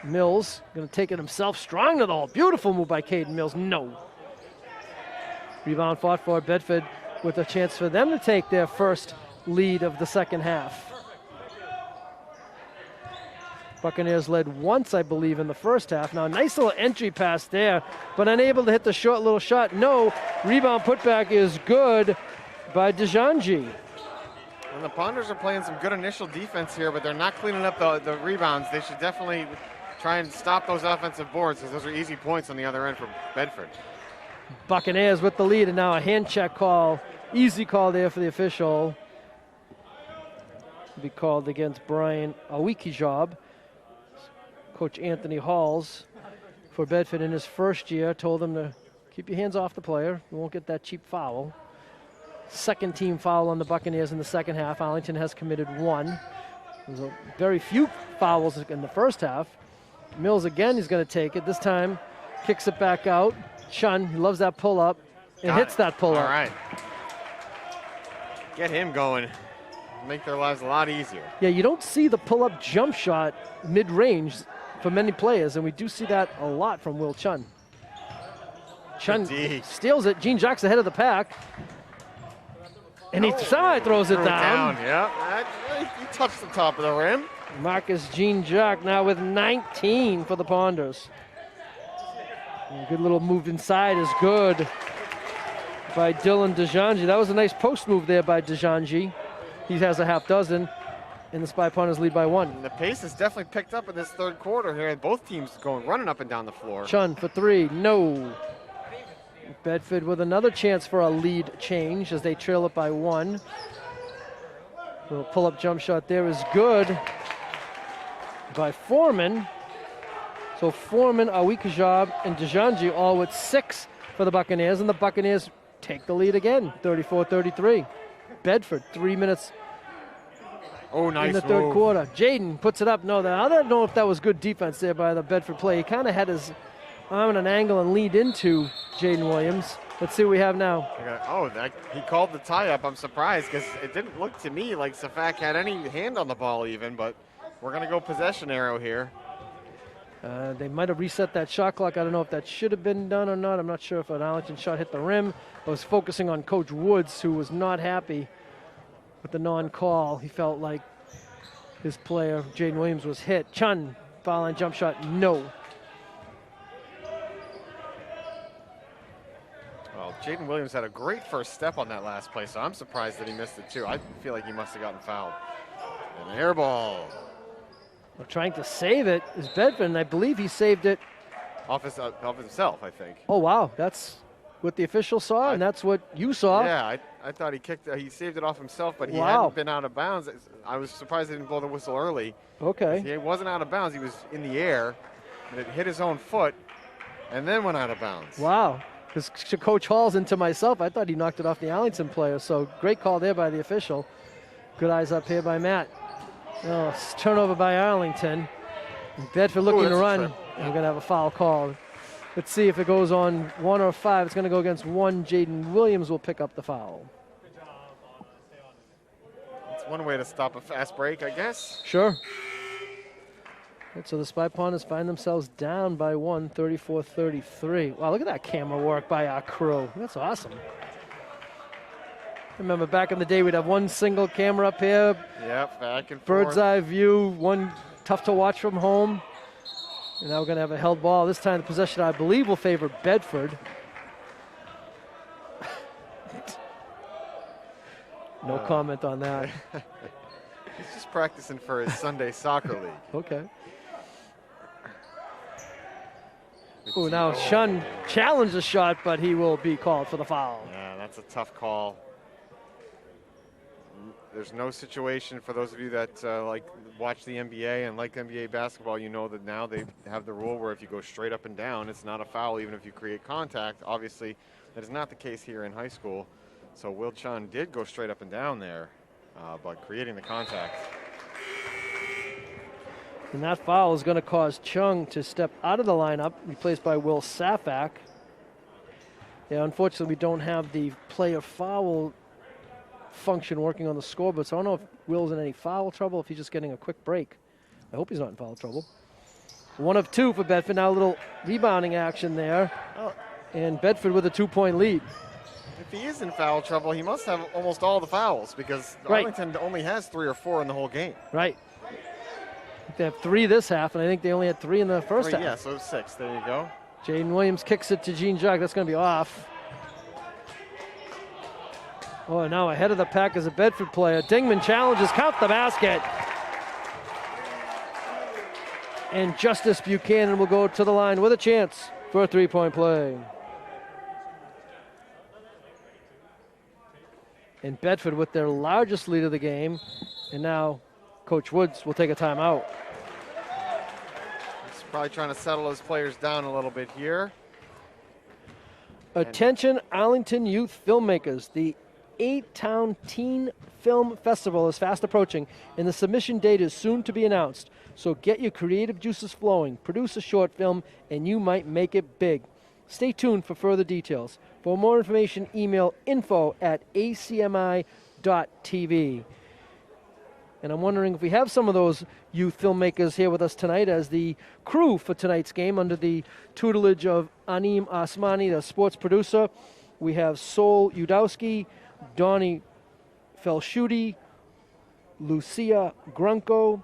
Mills going to take it himself, strong to the hole. Beautiful move by Caden Mills. No. Rebound fought for Bedford with a chance for them to take their first lead of the second half. Buccaneers led once, I believe, in the first half. Now, nice little entry pass there, but unable to hit the short little shot. No. Rebound putback is good by Dejanji. And the Ponders are playing some good initial defense here, but they're not cleaning up the rebounds. They should definitely try and stop those offensive boards, because those are easy points on the other end for Bedford. Buccaneers with the lead, and now a hand check call. Easy call there for the official. Be called against Brian Awikijab. Coach Anthony Halls for Bedford in his first year told him to keep your hands off the player. You won't get that cheap foul. Second team foul on the Buccaneers in the second half. Arlington has committed one. There's very few fouls in the first half. Mills again, he's going to take it. This time kicks it back out. Chun, he loves that pull-up and hits that pull-up. All right. Get him going. Make their lives a lot easier. Yeah, you don't see the pull-up jump shot mid-range for many players, and we do see that a lot from Will Chun. Chun steals it. Gene Jacques ahead of the pack. And he throws it down. Yeah, he touched the top of the rim. Marcus Gene Jacques now with 19 for the Ponders. And a good little move inside is good by Dylan Dejanji. That was a nice post move there by Dejanji. He has a half dozen, and the Spy Ponders lead by one. And the pace has definitely picked up in this third quarter here. Both teams running up and down the floor. Chun for three, no. Bedford with another chance for a lead change as they trail it by one. Little pull-up jump shot there is good by Foreman. So Foreman, Awikijab, and Dejanji all with 6 for the Buccaneers, and the Buccaneers take the lead again, 34-33. Bedford, 3 minutes nice in the third quarter. Jaden puts it up. No, I don't know if that was good defense there by the Bedford play. He kind of had his arm at an angle and lead into Jaden Williams. Let's see what we have now. He called the tie-up. I'm surprised because it didn't look to me like Safak had any hand on the ball even, but we're going to go possession arrow here. They might have reset that shot clock. I don't know if that should have been done or not. I'm not sure if an Arlington shot hit the rim. I was focusing on Coach Woods, who was not happy with the non-call. He felt like his player, Jaden Williams, was hit. Chun, foul line jump shot, no. Well, Jaden Williams had a great first step on that last play, so I'm surprised that he missed it too. I feel like he must have gotten fouled. An air ball. Well, trying to save it is Bedford, and I believe he saved it off himself, I think. Oh, wow. That's what the official saw, and that's what you saw. Yeah, I thought he saved it off himself, but he hadn't been out of bounds. I was surprised he didn't blow the whistle early. Okay. He wasn't out of bounds. He was in the air, and it hit his own foot, and then went out of bounds. Wow. Because Coach Hall's into myself, I thought he knocked it off the Arlington player, so great call there by the official. Good eyes up here by Matt. Turnover by Arlington. Bedford looking to run. And we're going to have a foul called. Let's see if it goes on 1 or 5. It's going to go against 1. Jaden Williams will pick up the foul. It's one way to stop a fast break, I guess. Sure. And so the Spy Ponders find themselves down by 1, 34-33. Wow, look at that camera work by our crew. That's awesome. Remember back in the day, we'd have one single camera up here. Yep, back and forth. Bird's eye view, one tough to watch from home. And now we're going to have a held ball. This time the possession, I believe, will favor Bedford. No comment on that. He's just practicing for his Sunday soccer league. Okay. Oh, now Shun challenged the shot, but he will be called for the foul. Yeah, that's a tough call. There's no situation for those of you that watch the NBA and like NBA basketball. You know that now they have the rule where if you go straight up and down, it's not a foul even if you create contact. Obviously, that is not the case here in high school. So Will Chun did go straight up and down there, but creating the contact. And that foul is going to cause Chung to step out of the lineup, replaced by Will Safak. Yeah, unfortunately, we don't have the player foul function working on the scoreboard, so I don't know if Will's in any foul trouble, if he's just getting a quick break. I hope he's not in foul trouble. 1 of 2 for Bedford. Now a little rebounding action there. Oh, And Bedford with a 2-point lead. if he is in foul trouble, he must have almost all the fouls because Right. Arlington only has 3 or 4 in the whole game. Right. They have 3 this half, and I think they only had 3 in the first half. Yeah, so 6. There you go. Jaden Williams kicks it to Gene Jock. That's going to be off. Oh, now ahead of the pack is a Bedford player. Dingman challenges, count the basket. And Justice Buchanan will go to the line with a chance for a 3-point play. And Bedford with their largest lead of the game. And now Coach Woods will take a timeout. He's probably trying to settle his players down a little bit here. Attention Arlington youth filmmakers. The 8-Town Teen Film Festival is fast approaching, and the submission date is soon to be announced. So get your creative juices flowing, produce a short film, and you might make it big. Stay tuned for further details. For more information, email info@acmi.tv. And I'm wondering if we have some of those youth filmmakers here with us tonight as the crew for tonight's game under the tutelage of Anim Asmani, the sports producer. We have Sol Udowski, Donnie Felshuti, Lucia Grunko,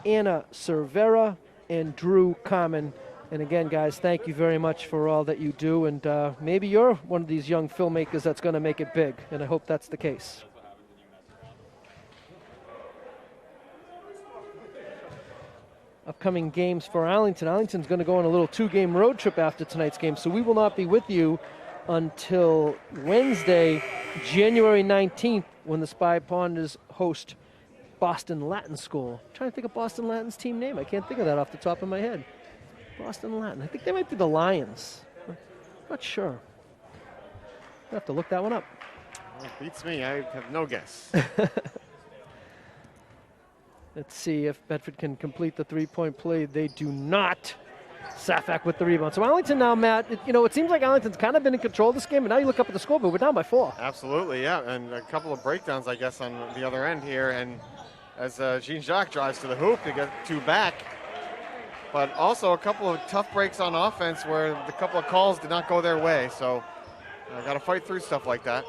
Anna Cervera, and Drew Carmen. And again, guys, thank you very much for all that you do. And maybe you're one of these young filmmakers that's going to make it big. And I hope that's the case. Upcoming games for Arlington. Arlington's going to go on a little 2-game road trip after tonight's game. So we will not be with you until Wednesday, January 19th, when the Spy Ponders host Boston Latin School. I'm trying to think of Boston Latin's team name. I can't think of that off the top of my head. Boston Latin. I think they might be the Lions. Not sure. I'll have to look that one up. Well, beats me. I have no guess. Let's see if Bedford can complete the 3-point play. They do not. Safak with the rebound. So Arlington now, Matt, it seems like Arlington's kind of been in control of this game, but now you look up at the scoreboard, we're down by 4. Absolutely, yeah. And a couple of breakdowns, I guess, on the other end here. And as Jean-Jacques drives to the hoop to get 2 back. But also a couple of tough breaks on offense where the couple of calls did not go their way. So I got to fight through stuff like that.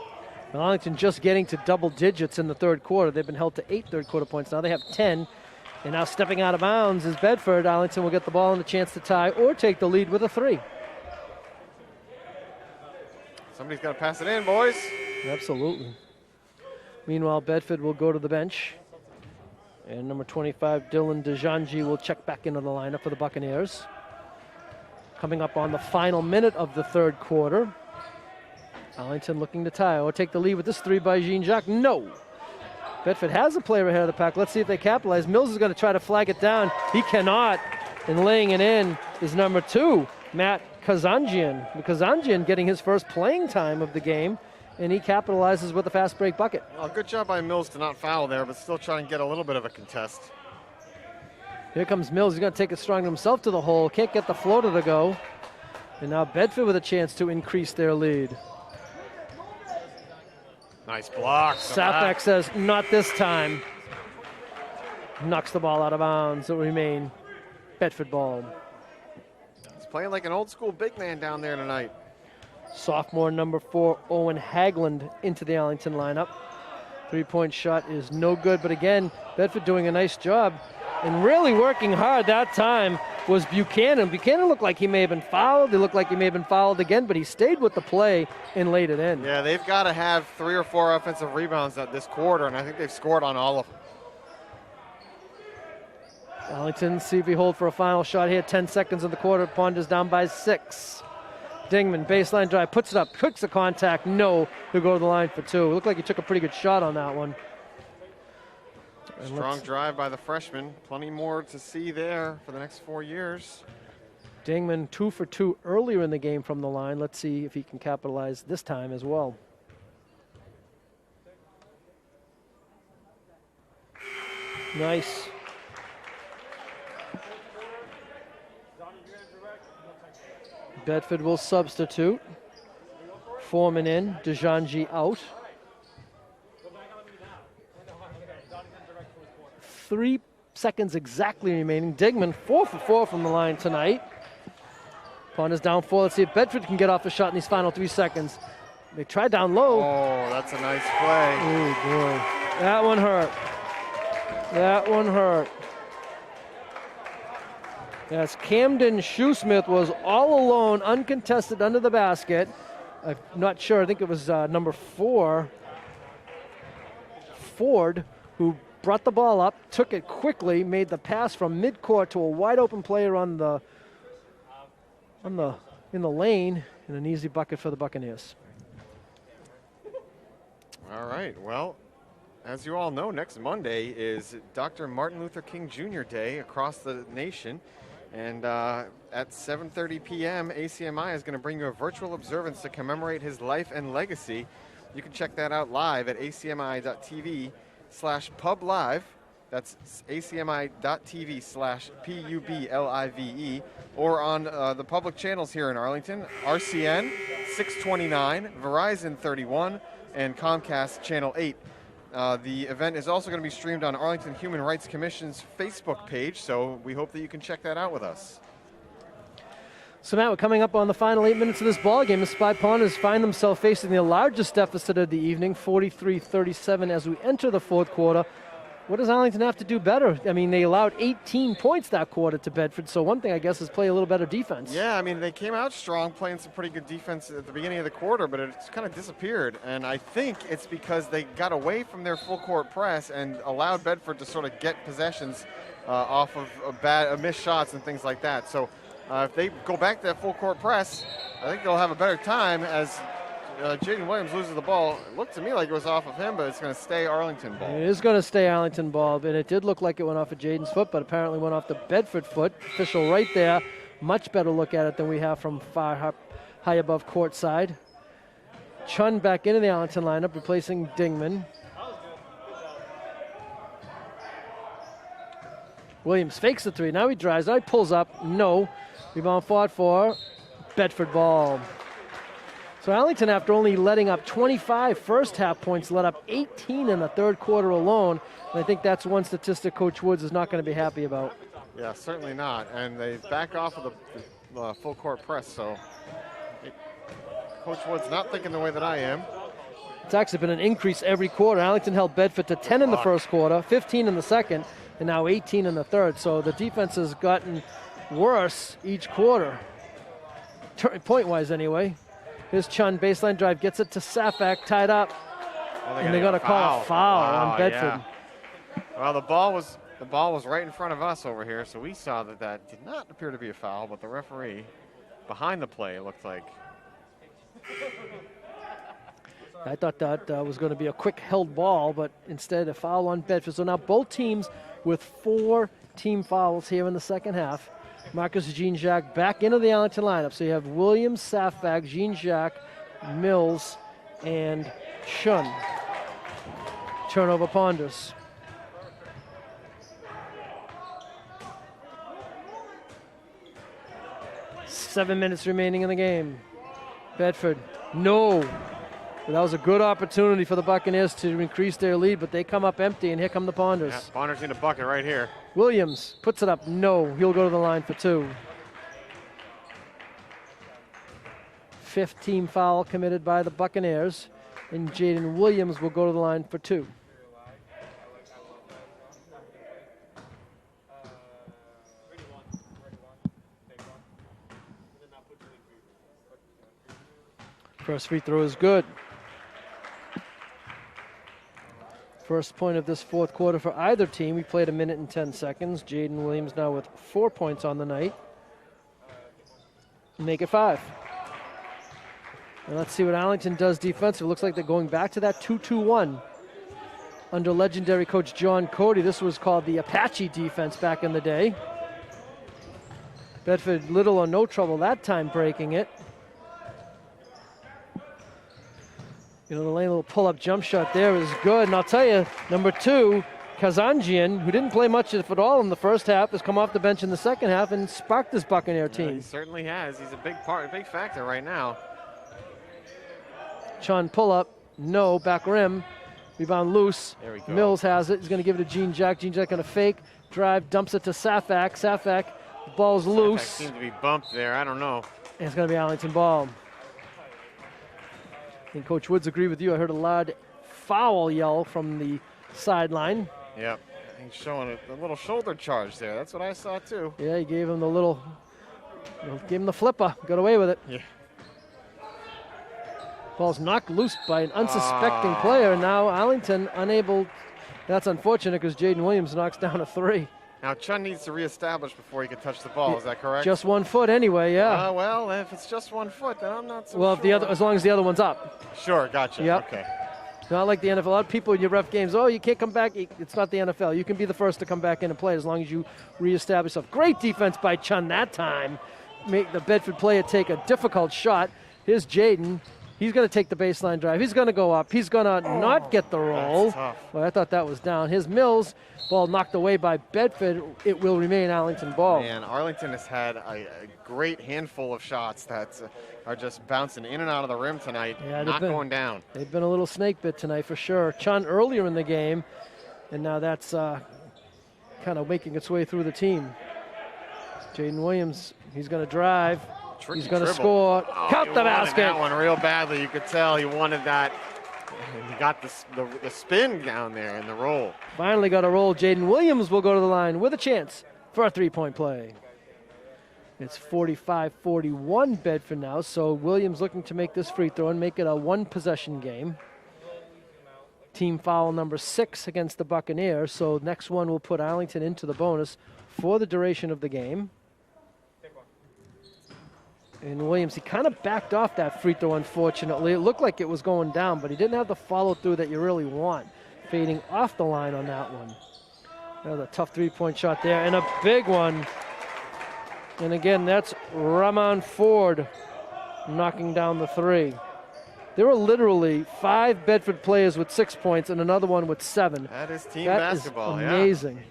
Arlington just getting to double digits in the third quarter. They've been held to 8 third quarter points. Now they have 10. And now stepping out of bounds is Bedford. Arlington will get the ball and a chance to tie or take the lead with a 3. Somebody's got to pass it in, boys. Absolutely. Meanwhile, Bedford will go to the bench. And number 25, Dylan DeJanji, will check back into the lineup for the Buccaneers. Coming up on the final minute of the third quarter. Arlington looking to tie or take the lead with this 3 by Jean-Jacques. No. Bedford has a player ahead of the pack. Let's see if they capitalize. Mills is going to try to flag it down. He cannot. And laying it in is number 2, Matt Kazanjian. Kazanjian getting his first playing time of the game, and he capitalizes with a fast break bucket. Well, good job by Mills to not foul there, but still try and get a little bit of a contest. Here comes Mills. He's going to take it strong himself to the hole. Can't get the floater to go. And now Bedford with a chance to increase their lead. Nice block. Safak says, not this time. Knocks the ball out of bounds. It will remain Bedford ball. He's playing like an old school big man down there tonight. Sophomore number 4, Owen Hagland, into the Arlington lineup. 3-point shot is no good, but again, Bedford doing a nice job and really working hard that time was Buchanan. Buchanan looked like he may have been fouled. It looked like he may have been fouled again, but he stayed with the play and laid it in. Yeah, they've got to have 3 or 4 offensive rebounds at this quarter, and I think they've scored on all of them. Arlington, see if he hold for a final shot here. 10 seconds in the quarter. Ponders down by 6. Dingman, baseline drive, puts it up, cooks the contact. No, he'll go to the line for 2. It looked like he took a pretty good shot on that one. Strong drive by the freshman. Plenty more to see there for the next 4 years. Dingman 2 for 2 earlier in the game from the line. Let's see if he can capitalize this time as well. Nice. Bedford will substitute. Foreman in, DeJanji out. 3 seconds exactly remaining. Digman 4 for 4 from the line tonight. Ponders down 4. Let's see if Bedford can get off a shot in these final 3 seconds. They try down low. Oh, that's a nice play. Oh, boy. That one hurt. That one hurt. Yes, Camden Shoesmith was all alone, uncontested under the basket. I'm not sure. I think it was number 4, Ford, who brought the ball up, took it quickly, made the pass from midcourt to a wide open player in the lane, and an easy bucket for the Buccaneers. All right, well, as you all know, next Monday is Dr. Martin Luther King Jr. Day across the nation. And at 7:30 p.m., ACMi is going to bring you a virtual observance to commemorate his life and legacy. You can check that out live at acmi.tv/publive. That's acmi.tv/PUBLIVE, or on the public channels here in Arlington, RCN 629, Verizon 31, and Comcast Channel 8. The event is also going to be streamed on Arlington Human Rights Commission's Facebook page, so we hope that you can check that out with us. So, Matt, we're coming up on the final 8 minutes of this ball game. The Spy Ponders find themselves facing the largest deficit of the evening, 43-37, as we enter the fourth quarter. What does Arlington have to do better? I mean, they allowed 18 points that quarter to Bedford, so one thing, I guess, is play a little better defense. Yeah, I mean, they came out strong, playing some pretty good defense at the beginning of the quarter, but it's kind of disappeared. And I think it's because they got away from their full-court press and allowed Bedford to sort of get possessions off of missed shots and things like that. So if they go back to that full-court press, I think they'll have a better time as Jaden Williams loses the ball. It looked to me like it was off of him, but it's going to stay Arlington ball. It is going to stay Arlington ball, but it did look like it went off of Jaden's foot, but apparently went off the Bedford foot. Official right there. Much better look at it than we have from far high above court side. Chun back into the Arlington lineup, replacing Dingman. Williams fakes the 3. Now he drives. Now he pulls up. No. Rebound fought for. Bedford ball. So Arlington, after only letting up 25 first half points, let up 18 in the third quarter alone. And I think that's one statistic Coach Woods is not going to be happy about. Yeah, certainly not. And they back off of the full court press. So Coach Woods not thinking the way that I am. It's actually been an increase every quarter. Arlington held Bedford to 10 in the first quarter, 15 in the second, and now 18 in the third. So the defense has gotten worse each quarter, point-wise anyway. Here's Chun, baseline drive, gets it to Safak, tied up, and they're going to call a foul on Bedford. Yeah. Well, the ball was right in front of us over here, so we saw that did not appear to be a foul, but the referee behind the play, it looked like. I thought that was going to be a quick held ball, but instead a foul on Bedford. So now both teams with 4 team fouls here in the second half. Marcus Jean-Jacques back into the Arlington lineup. So you have Williams, Safak, Jean-Jacques, Mills, and Chun. Turnover Ponders. Seven minutes remaining in the game. Bedford, no. But that was a good opportunity for the Buccaneers to increase their lead, but they come up empty, and here come the Ponders. Yeah, Ponders need a bucket right here. Williams puts it up. No, he'll go to the line for 2. 5th team foul committed by the Buccaneers, and Jaden Williams will go to the line for 2. First free throw is good. First point of this fourth quarter for either team. We played 1 minute and 10 seconds. Jaden Williams now with 4 points on the night. Make it 5. And let's see what Arlington does defensively. Looks like they're going back to that 2-2-1 under legendary coach John Cody. This was called the Apache defense back in the day. Bedford little or no trouble that time breaking it. You know, the lane little pull-up jump shot there is good. And I'll tell you, number 2, Kazanjian, who didn't play much if at all in the first half, has come off the bench in the second half and sparked this Buccaneer team. Yeah, he certainly has. He's a big factor right now. Chun pull-up, no, back rim. Rebound loose. There we go. Mills has it. He's going to give it to Jean-Jacques. Jean-Jacques going to fake. drive, dumps it to Safak. Safak, the ball's loose. Seems to be bumped there. I don't know. And it's going to be Arlington ball. I think Coach Woods agreed with you. I heard a loud foul yell from the sideline. Yep. He's showing a little shoulder charge there. That's what I saw too. Yeah, he gave him the little, gave him the flipper. Got away with it. Yeah. Ball's knocked loose by an unsuspecting player. Now Arlington unable. That's unfortunate because Jaden Williams knocks down a 3. Now Chun needs to reestablish before he can touch the ball. Is that correct? Just 1 foot anyway. Yeah. Well, if it's just 1 foot, then I'm not so well, sure. if the other, as long as the other one's up. Sure, gotcha. Yep. Okay. Not like the NFL. A lot of people in your ref games, oh, you can't come back. It's not the NFL. You can be the first to come back in and play as long as you reestablish yourself. Great defense by Chun that time. Make the Bedford player take a difficult shot. Here's Jaden. He's going to take the baseline drive. He's going to go up. He's going to not get the roll. That's tough. Well, I thought that was down. His Mills ball knocked away by Bedford. It will remain Arlington ball. Man, Arlington has had a great handful of shots that are just bouncing in and out of the rim tonight, not going down. They've been a little snake bit tonight for sure. Chun earlier in the game, and now that's kind of making its way through the team. Jaden Williams, he's going to drive. Tricky He's going to dribble. score. Count the He wanted basket. that one real badly. You could tell he wanted that. He got the spin down there in the roll. Finally got a roll. Jaden Williams will go to the line with a chance for a 3-point play. It's 45-41 Bedford now, so Williams looking to make this free throw and make it a 1-possession game. Team foul number 6 against the Buccaneers, so next one will put Arlington into the bonus for the duration of the game. And Williams, he kind of backed off that free throw, unfortunately. It looked like it was going down, but he didn't have the follow-through that you really want. Fading off the line on that one. Another tough 3-point shot there, and a big one. And again, that's Ramon Ford knocking down the 3. There were literally 5 Bedford players with 6 points and another one with 7. That is team That basketball, is amazing.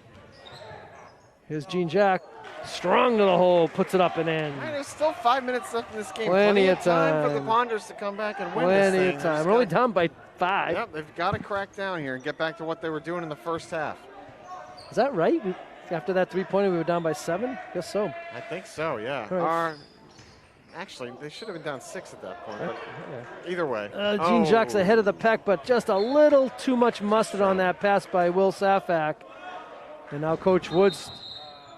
Here's Gene Jack. Strong to the hole, puts it up and in. Right, there's still 5 minutes left in this game. Plenty of time for the time. Ponders to come back and win this Plenty thing. of time. We're only down by 5. Yep, they've got to crack down here and get back to what they were doing in the first half. Is that right? After that 3-pointer, we were down by 7? Guess so. I think so, yeah. Right. Actually, they should have been down 6 at that point, but either way. Gene Jacques ahead of the pack, but just a little too much mustard on that pass by Will Safak. And now Coach Woods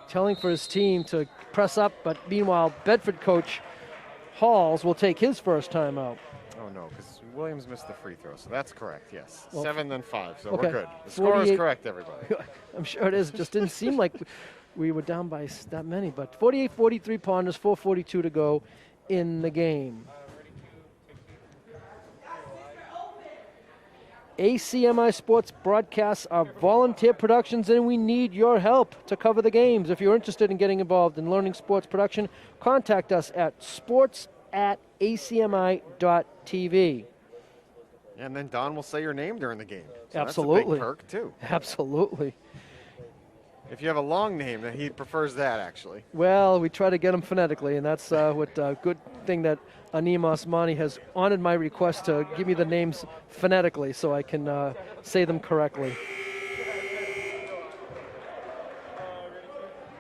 telling for his team to press up, but meanwhile, Bedford coach Halls will take his first time out. Oh, no, because Williams missed the free throw, so that's correct, yes. Well, 7, then 5, so okay. we're good. The score is correct, everybody. I'm sure it is. It just didn't seem like we were down by that many, but 48-43 Ponders, 4:42 to go in the game. ACMi Sports broadcasts are volunteer productions, and we need your help to cover the games. If you're interested in getting involved in learning sports production, contact us at sports@acmi.tv. And then Don will say your name during the game. So Absolutely. That's a big perk, too. Absolutely. If you have a long name, then he prefers that, actually. Well, we try to get them phonetically, and that's what good thing that Anim Osmani has honored my request to give me the names phonetically so I can say them correctly.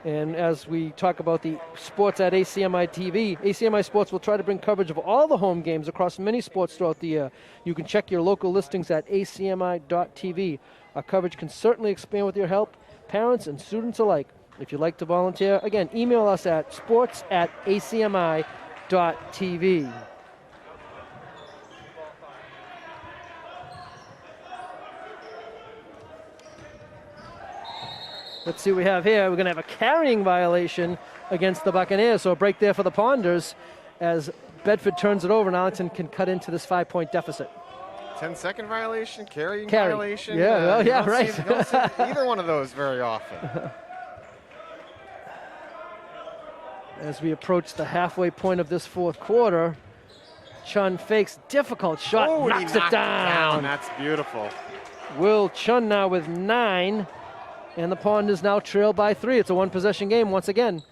And as we talk about the sports at ACMi TV, ACMi Sports will try to bring coverage of all the home games across many sports throughout the year. You can check your local listings at acmi.tv. Our coverage can certainly expand with your help, parents and students alike. If you'd like to volunteer, again, email us at sports@acmi.tv. Let's see what we have here. We're going to have a carrying violation against the Buccaneers, so a break there for the Ponders as Bedford turns it over and Arlington can cut into this 5-point deficit. 10-second violation, carrying Carry. violation. Yeah, well, you yeah, don't right. see- you don't see either one of those very often. As we approach the halfway point of this fourth quarter, Chun fakes, difficult shot, Oh, and he knocks knocked it down. That's beautiful. Will Chun now with 9, and the Ponders now trail by 3. It's a 1-possession game once again.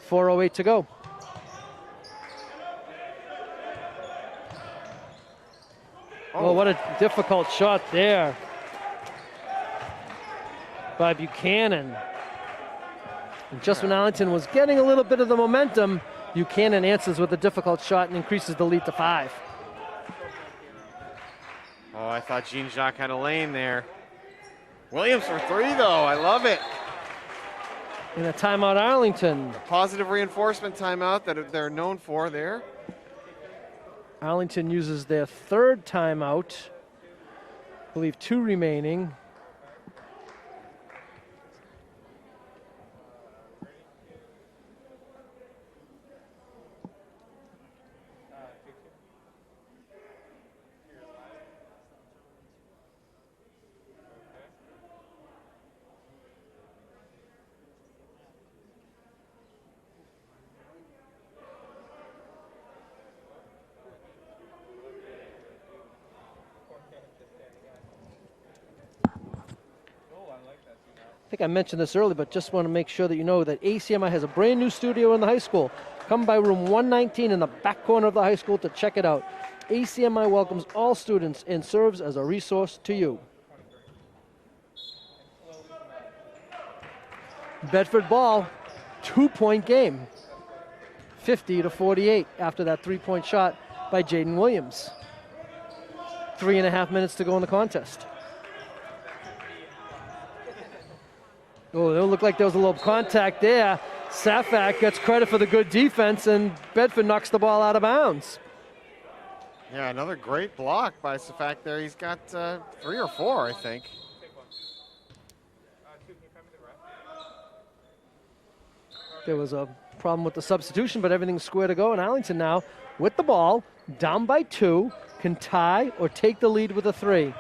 4:08 to go. Oh, what a difficult shot there by Buchanan. And just when Arlington was getting a little bit of the momentum, Buchanan answers with a difficult shot and increases the lead to 5. Oh, I thought Jean-Jacques had a lane there. Williams for 3, though. I love it. In a timeout, Arlington. Positive reinforcement timeout that they're known for there. Arlington uses their 3rd timeout. I believe 2 remaining. I think I mentioned this earlier, but just want to make sure that you know that ACMi has a brand new studio in the high school. Come by room 119 in the back corner of the high school to check it out. ACMi welcomes all students and serves as a resource to you. Bedford ball, 2-point game. 50-48 after that 3-point shot by Jaden Williams. 3.5 minutes to go in the contest. Oh, it looked like there was a little contact there. Safak gets credit for the good defense, and Bedford knocks the ball out of bounds. Yeah, another great block by Safak there. He's got 3 or 4, I think. There was a problem with the substitution, but everything's square to go. And Arlington now, with the ball, down by 2, can tie or take the lead with a 3.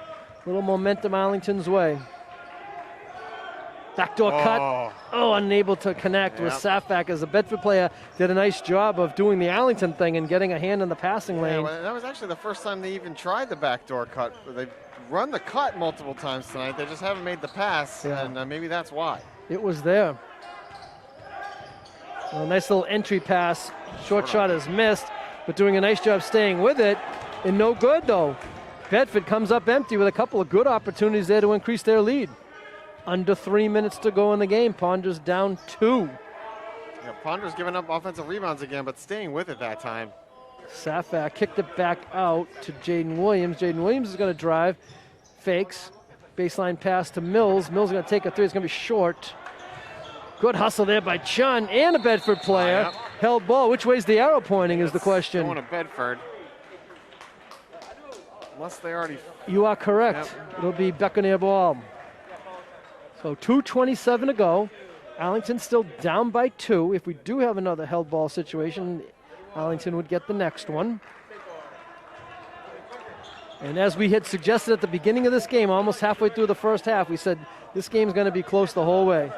Little momentum Arlington's way. Backdoor cut. Oh, unable to connect with Safak as the Bedford player did a nice job of doing the Arlington thing and getting a hand in the passing lane. Well, that was actually the first time they even tried the backdoor cut. They've run the cut multiple times tonight. They just haven't made the pass, and maybe that's why. It was there. Well, nice little entry pass. Short shot is missed, but doing a nice job staying with it. And no good, though. Bedford comes up empty with a couple of good opportunities there to increase their lead. Under 3 minutes to go in the game. Ponders down 2. Yeah, Ponders giving up offensive rebounds again, but staying with it that time. Safak kicked it back out to Jaden Williams. Jaden Williams is going to drive, fakes, baseline pass to Mills. Mills is going to take a 3. It's going to be short. Good hustle there by Chun and a Bedford player. Held ball. Which way's the arrow pointing is the question. Going to Bedford. Unless they already... You are correct. It'll be Buccaneer ball. So 2:27 to go. Arlington still down by 2. If we do have another held ball situation, Arlington would get the next one. And as we had suggested at the beginning of this game, almost halfway through the first half, we said this game's going to be close the whole way.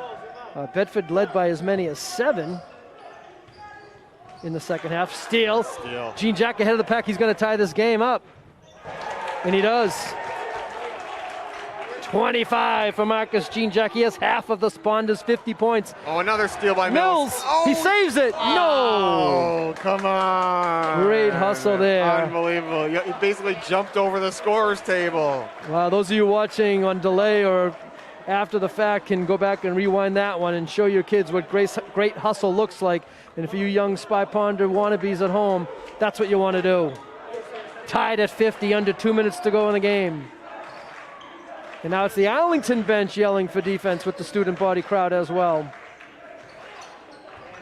Bedford led by as many as 7 in the second half. Steal. Jean-Jacques ahead of the pack. He's going to tie this game up. And he does. 25 for Marcus Jean-Jacques. He has half of the Sponders' 50 points. Oh, another steal by Mills. He saves it. Oh, come on. Great hustle there. Unbelievable. He basically jumped over the scorer's table. Wow, those of you watching on delay or after the fact can go back and rewind that one and show your kids what great hustle looks like. And for you young Spy Ponder wannabes at home, that's what you want to do. Tied at 50, under 2 minutes to go in the game. And now it's the Arlington bench yelling for defense with the student body crowd as well.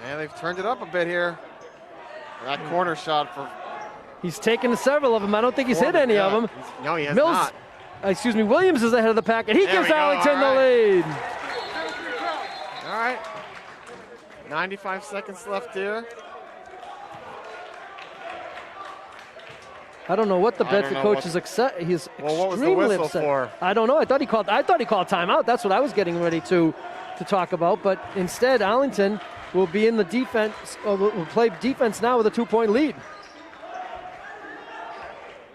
Yeah, they've turned it up a bit here. That corner shot for... He's taken several of them. I don't think he's hit any of them. No, he has Mills, not. Williams is ahead of the pack, and he gives Arlington the lead. All right. 95 seconds left here. I don't know what the Bedford coach is upset. He's extremely upset. For? I don't know. I thought he called timeout. That's what I was getting ready to talk about. But instead, Arlington will be in the defense. Will play defense now with a 2-point lead.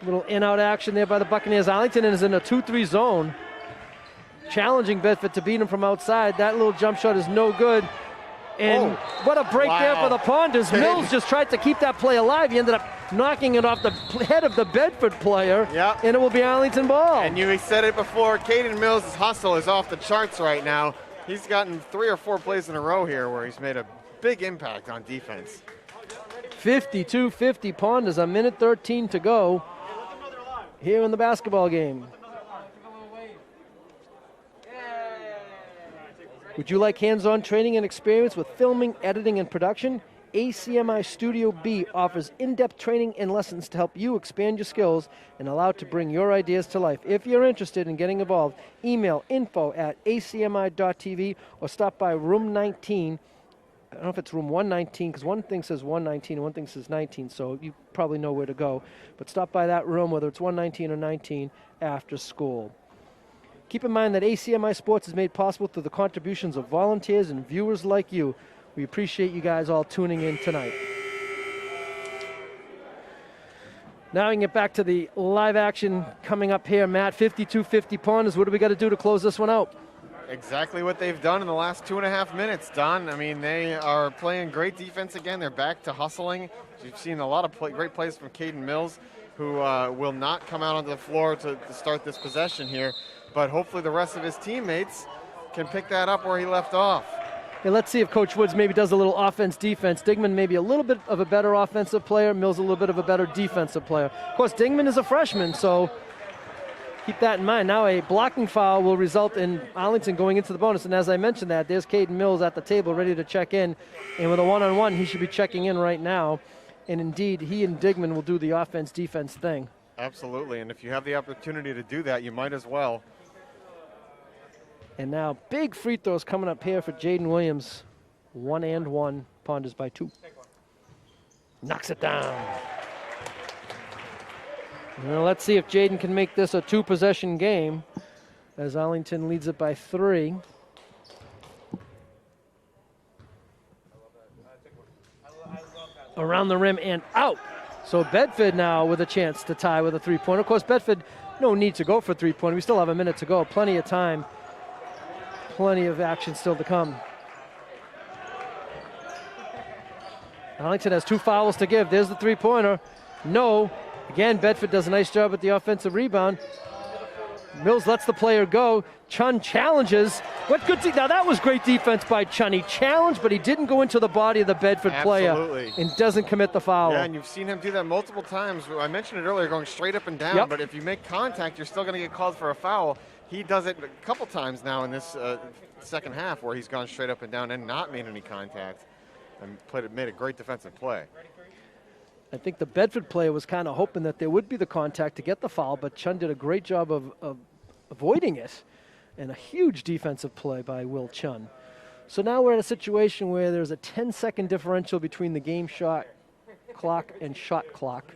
Little in-out action there by the Buccaneers. Arlington is in a 2-3 zone, challenging Bedford to beat him from outside. That little jump shot is no good. And what a break there for the Ponders. Mills just tried to keep that play alive. He ended up knocking it off the head of the Bedford player, and it will be Arlington ball. And you said it before, Caden Mills' hustle is off the charts right now. He's gotten 3 or 4 plays in a row here where he's made a big impact on defense. 52-50 Ponders, a minute 13 to go here in the basketball game. Would you like hands-on training and experience with filming, editing, and production? ACMi Studio B offers in-depth training and lessons to help you expand your skills and allow to bring your ideas to life. If you're interested in getting involved, email info@acmi.tv or stop by room 19. I don't know if it's room 119 because one thing says 119 and one thing says 19, so you probably know where to go. But stop by that room, whether it's 119 or 19, after school. Keep in mind that ACMi Sports is made possible through the contributions of volunteers and viewers like you. We appreciate you guys all tuning in tonight. Now we can get back to the live action coming up here, Matt. 52-50 Ponders. What do we got to do to close this one out? Exactly what they've done in the last 2.5 minutes, Don. I mean, they are playing great defense again. They're back to hustling. You've seen a lot of great plays from Caden Mills, who will not come out onto the floor to start this possession here. But hopefully the rest of his teammates can pick that up where he left off. Yeah, let's see if Coach Woods maybe does a little offense-defense. Dingman maybe a little bit of a better offensive player. Mills a little bit of a better defensive player. Of course, Dingman is a freshman, so keep that in mind. Now a blocking foul will result in Arlington going into the bonus. And as I mentioned that, there's Caden Mills at the table ready to check in. And with a one-on-one, he should be checking in right now. And indeed, he and Dingman will do the offense-defense thing. Absolutely, and if you have the opportunity to do that, you might as well. And now big free throws coming up here for Jaden Williams. 1 and 1, Ponders by 2. Knocks it down. Well, let's see if Jaden can make this a 2-possession game as Arlington leads it by 3. Around the rim and out. So Bedford now with a chance to tie with a 3-pointer. Of course, Bedford, no need to go for 3-pointer. We still have a minute to go. Plenty of time. Plenty of action still to come. Arlington has 2 fouls to give. There's the 3-pointer. No. Again, Bedford does a nice job at the offensive rebound. Mills lets the player go. Chun challenges. What good now that was great defense by Chun. He challenged, but he didn't go into the body of the Bedford player and doesn't commit the foul. Yeah, and you've seen him do that multiple times. I mentioned it earlier, going straight up and down, but if you make contact, you're still going to get called for a foul. He does it a couple times now in this second half where he's gone straight up and down and not made any contact and made a great defensive play. I think the Bedford player was kind of hoping that there would be the contact to get the foul, but Chun did a great job of avoiding it, and a huge defensive play by Will Chun. So now we're in a situation where there's a 10-second differential between the game shot clock and shot clock.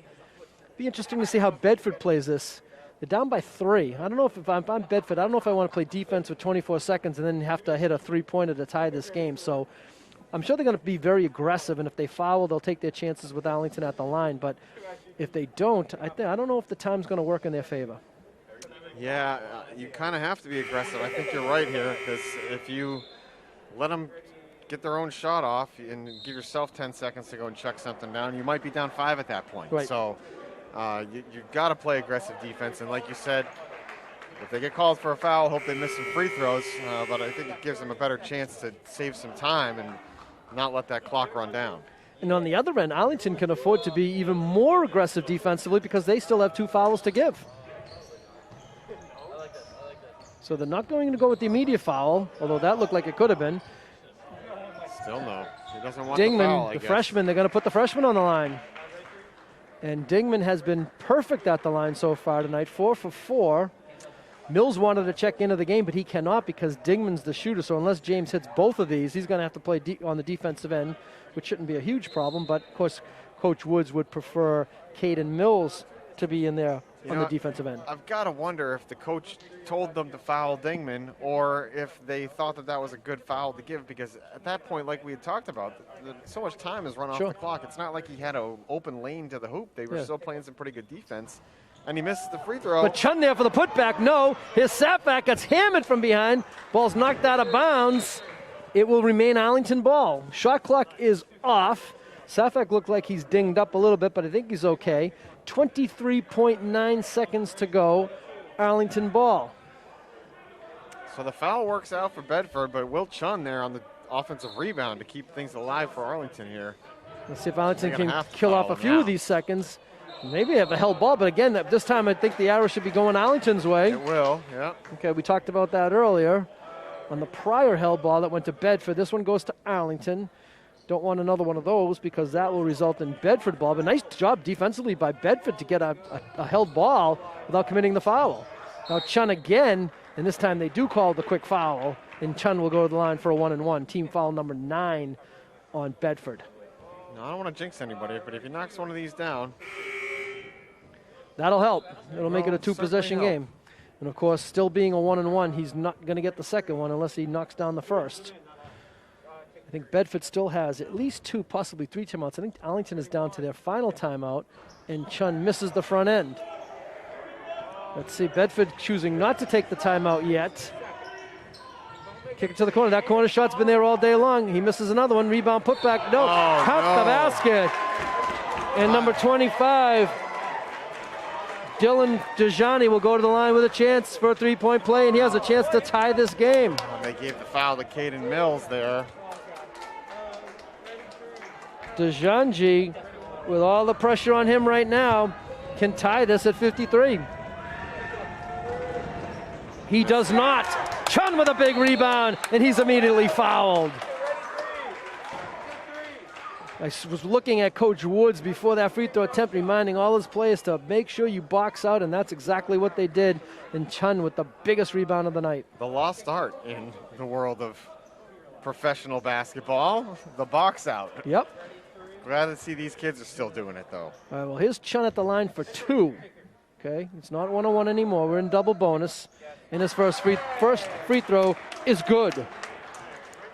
Be interesting to see how Bedford plays this. They're down by 3. I don't know if I'm Bedford, I don't know if I want to play defense with 24 seconds and then have to hit a 3-pointer to tie this game. So I'm sure they're going to be very aggressive, and if they foul, they'll take their chances with Arlington at the line. But if they don't, I don't know if the time's going to work in their favor. Yeah, you kind of have to be aggressive. I think you're right here, because if you let them get their own shot off and give yourself 10 seconds to go and check something down, you might be down 5 at that point. Right. So you've got to play aggressive defense. And like you said, if they get called for a foul, hope they miss some free throws. But I think it gives them a better chance to save some time and not let that clock run down. And on the other end, Arlington can afford to be even more aggressive defensively because they still have 2 fouls to give. So they're not going to go with the immediate foul, although that looked like it could have been. Still no. He doesn't want Dingman, the foul, I the guess. freshman, they're going to put the freshman on the line. And Dingman has been perfect at the line so far tonight, 4 for 4. Mills wanted to check into the game, but he cannot because Dingman's the shooter. So unless James hits both of these, he's going to have to play on the defensive end, which shouldn't be a huge problem. But, of course, Coach Woods would prefer Caden Mills to be in there on the defensive end. I've got to wonder if the coach told them to foul Dingman or if they thought that that was a good foul to give, because at that point, like we had talked about, so much time has run off the clock. It's not like he had an open lane to the hoop. They were still playing some pretty good defense. And he misses the free throw. But Chun there for the putback. No, his Safak gets hammered from behind. Ball's knocked out of bounds. It will remain Arlington ball. Shot clock is off. Safak looked like he's dinged up a little bit, but I think he's okay. 23.9 seconds to go. Arlington ball. So the foul works out for Bedford, but Will Chun there on the offensive rebound to keep things alive for Arlington here. Let's see if Arlington They're can gonna have to kill off foul a him few now. of these seconds. Maybe have a held ball, but again, this time I think the arrow should be going Arlington's way. It will, yeah. Okay, we talked about that earlier. On the prior held ball that went to Bedford, this one goes to Arlington. Don't want another one of those because that will result in Bedford ball. But nice job defensively by Bedford to get a held ball without committing the foul. Now Chun again, and this time they do call the quick foul, and Chun will go to the line for a 1-and-1. Team foul number 9 on Bedford. No, I don't want to jinx anybody, but if he knocks one of these down, that'll help. It'll make it a Well, two-possession certainly game. And of course, still being a 1-and-1, he's not going to get the second one unless he knocks down the first. I think Bedford still has at least 2, possibly 3 timeouts. I think Arlington is down to their final timeout, and Chun misses the front end. Let's see, Bedford choosing not to take the timeout yet. Kick it to the corner. That corner shot's been there all day long. He misses another one. Rebound, put back. No, Oh, count no. the basket. And number 25, Dylan Dejani will go to the line with a chance for a 3-point play, and he has a chance to tie this game. and they gave the foul to Caden Mills there. Dejanji, with all the pressure on him right now, can tie this at 53. He does not. Chun with a big rebound, and he's immediately fouled. I was looking at Coach Woods before that free throw attempt, reminding all his players to make sure you box out, and that's exactly what they did. And Chun with the biggest rebound of the night. The lost art in the world of professional basketball, the box out. Yep. Glad to see these kids are still doing it, though. All right, well, here's Chun at the line for 2. Okay, it's not 1-on-1 anymore. We're in double bonus. And his first free throw is good.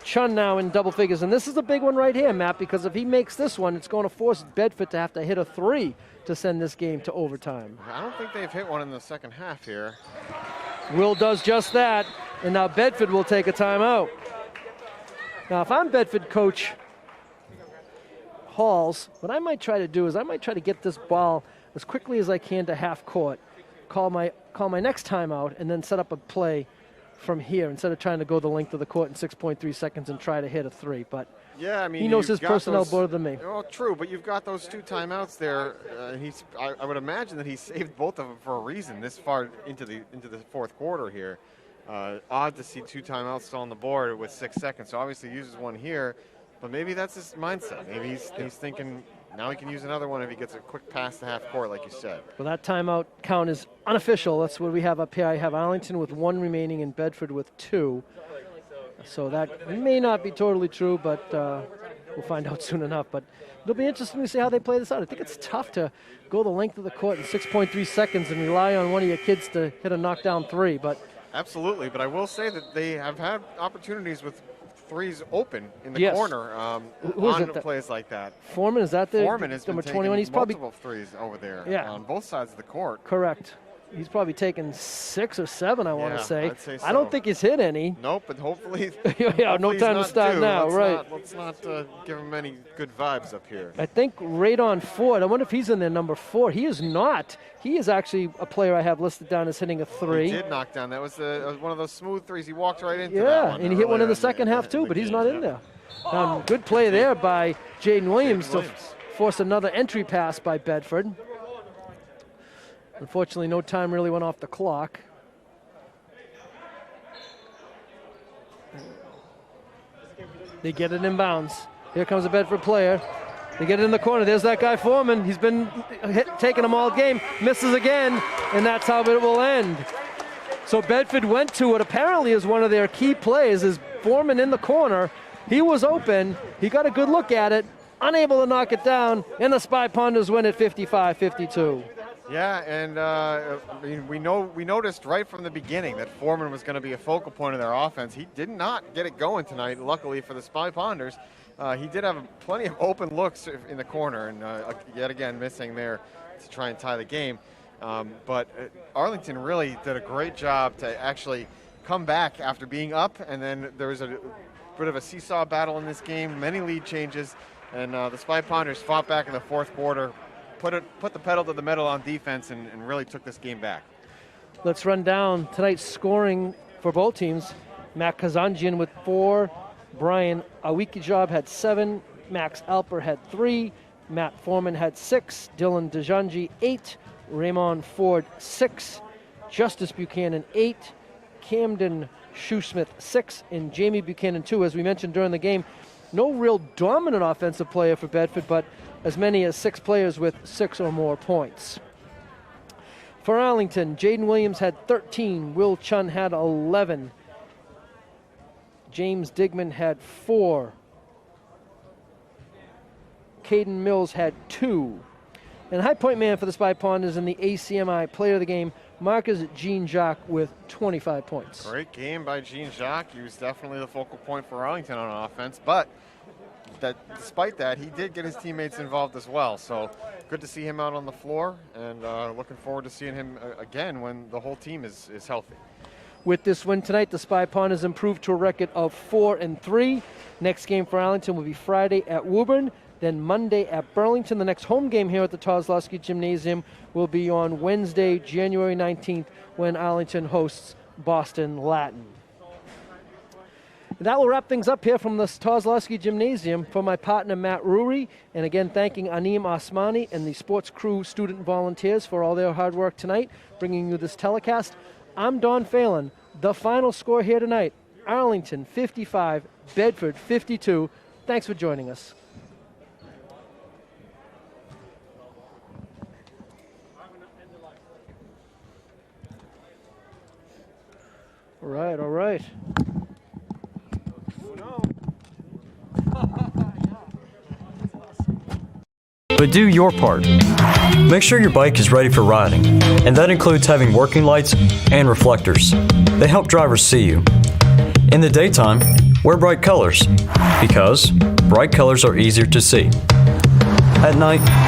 Chun now in double figures. And this is a big one right here, Matt, because if he makes this one, it's going to force Bedford to have to hit a 3 to send this game to overtime. I don't think they've hit one in the second half here. Will does just that, and now Bedford will take a timeout. Now, if I'm Bedford coach Halls, what I might try to do is I might try to get this ball as quickly as I can to half court, call my next timeout, and then set up a play from here instead of trying to go the length of the court in 6.3 seconds and try to hit a 3. But Yeah, I mean, he knows you've his got personnel those- better than me. Well, true, but you've got those 2 timeouts there. I would imagine that he saved both of them for a reason this far into the fourth quarter here. Odd to see 2 timeouts still on the board with 6 seconds. So obviously he uses one here, but maybe that's his mindset. Maybe he's thinking now he can use another one if he gets a quick pass to half court, like you said. Well, that timeout count is unofficial. That's what we have up here. I have Arlington with 1 remaining and Bedford with 2. So that may not be totally true, but we'll find out soon enough. But it'll be interesting to see how they play this out. I think it's tough to go the length of the court in 6.3 seconds and rely on one of your kids to hit a knockdown 3. But Absolutely, but I will say that they have had opportunities with 3s open in the Yes. corner Who is on it that- plays like that. Foreman, is that the Foreman has been number taking 21? He's probably multiple 3s over there Yeah. on both sides of the court. correct. He's probably taken 6 or 7, I want Yeah, to say. I'd say I don't so. think he's hit any. Nope, but hopefully, Yeah, no hopefully he's time to not start due. now, right. Let's not give him any good vibes up here. I think Radon Ford, I wonder if he's in there number 4. He is not. He is actually a player I have listed down as hitting a 3. He did knock down. That was one of those smooth 3s. He walked right into that Yeah, one and he hit one in earlier the second half too, the but he's game, not in yeah. there. Good play there by Jaden Williams to Williams. force another entry pass by Bedford. Unfortunately, no time really went off the clock. They get it in bounds. Here comes a Bedford player. They get it in the corner. There's that guy Foreman. He's been taking them all game. Misses again, and that's how it will end. So Bedford went to what apparently is one of their key plays, is Foreman in the corner. He was open. He got a good look at it, unable to knock it down, and the Spy Ponders win at 55-52. Yeah, and I mean, we noticed right from the beginning that Foreman was going to be a focal point of their offense. He did not get it going tonight, luckily for the Spy Ponders. He did have plenty of open looks in the corner, and yet again missing there to try and tie the game. But Arlington really did a great job to actually come back after being up, and then there was a bit of a seesaw battle in this game, many lead changes, and the Spy Ponders fought back in the fourth quarter, put the pedal to the metal on defense, and really took this game back. Let's run down tonight's scoring for both teams. Matt Kazanjian with 4. Brian Awikijab had 7. Max Alper had 3. Matt Foreman had 6. Dylan Dejanji 8. Raymond Ford 6. Justice Buchanan 8. Camden Shoesmith 6. And Jamie Buchanan 2. As we mentioned during the game, no real dominant offensive player for Bedford, but as many as 6 players with 6 or more points. For Arlington, Jaden Williams had 13. Will Chun had 11. James Digman had 4. Caden Mills had 2. And high point man for the Spy Ponders in the ACMi player of the game, Marcus Jean-Jacques with 25 points. Great game by Jean-Jacques. He was definitely the focal point for Arlington on offense, but despite that, he did get his teammates involved as well. So good to see him out on the floor, and looking forward to seeing him again when the whole team is healthy. With this win tonight, the Spy Ponders improved to a record of 4-3. Next game for Arlington will be Friday at Woburn, then Monday at Burlington. The next home game here at the Kozlowski Gymnasium will be on Wednesday, January 19th, when Arlington hosts Boston Latin. That will wrap things up here from the Kozlowski Gymnasium. For my partner, Matt Ruri, and again, thanking Anim Osmani and the sports crew student volunteers for all their hard work tonight, bringing you this telecast. I'm Don Phelan. The final score here tonight, Arlington 55, Bedford 52. Thanks for joining us. All right. But do your part. Make sure your bike is ready for riding, and that includes having working lights and reflectors. They help drivers see you. In the daytime, wear bright colors, because bright colors are easier to see. At night,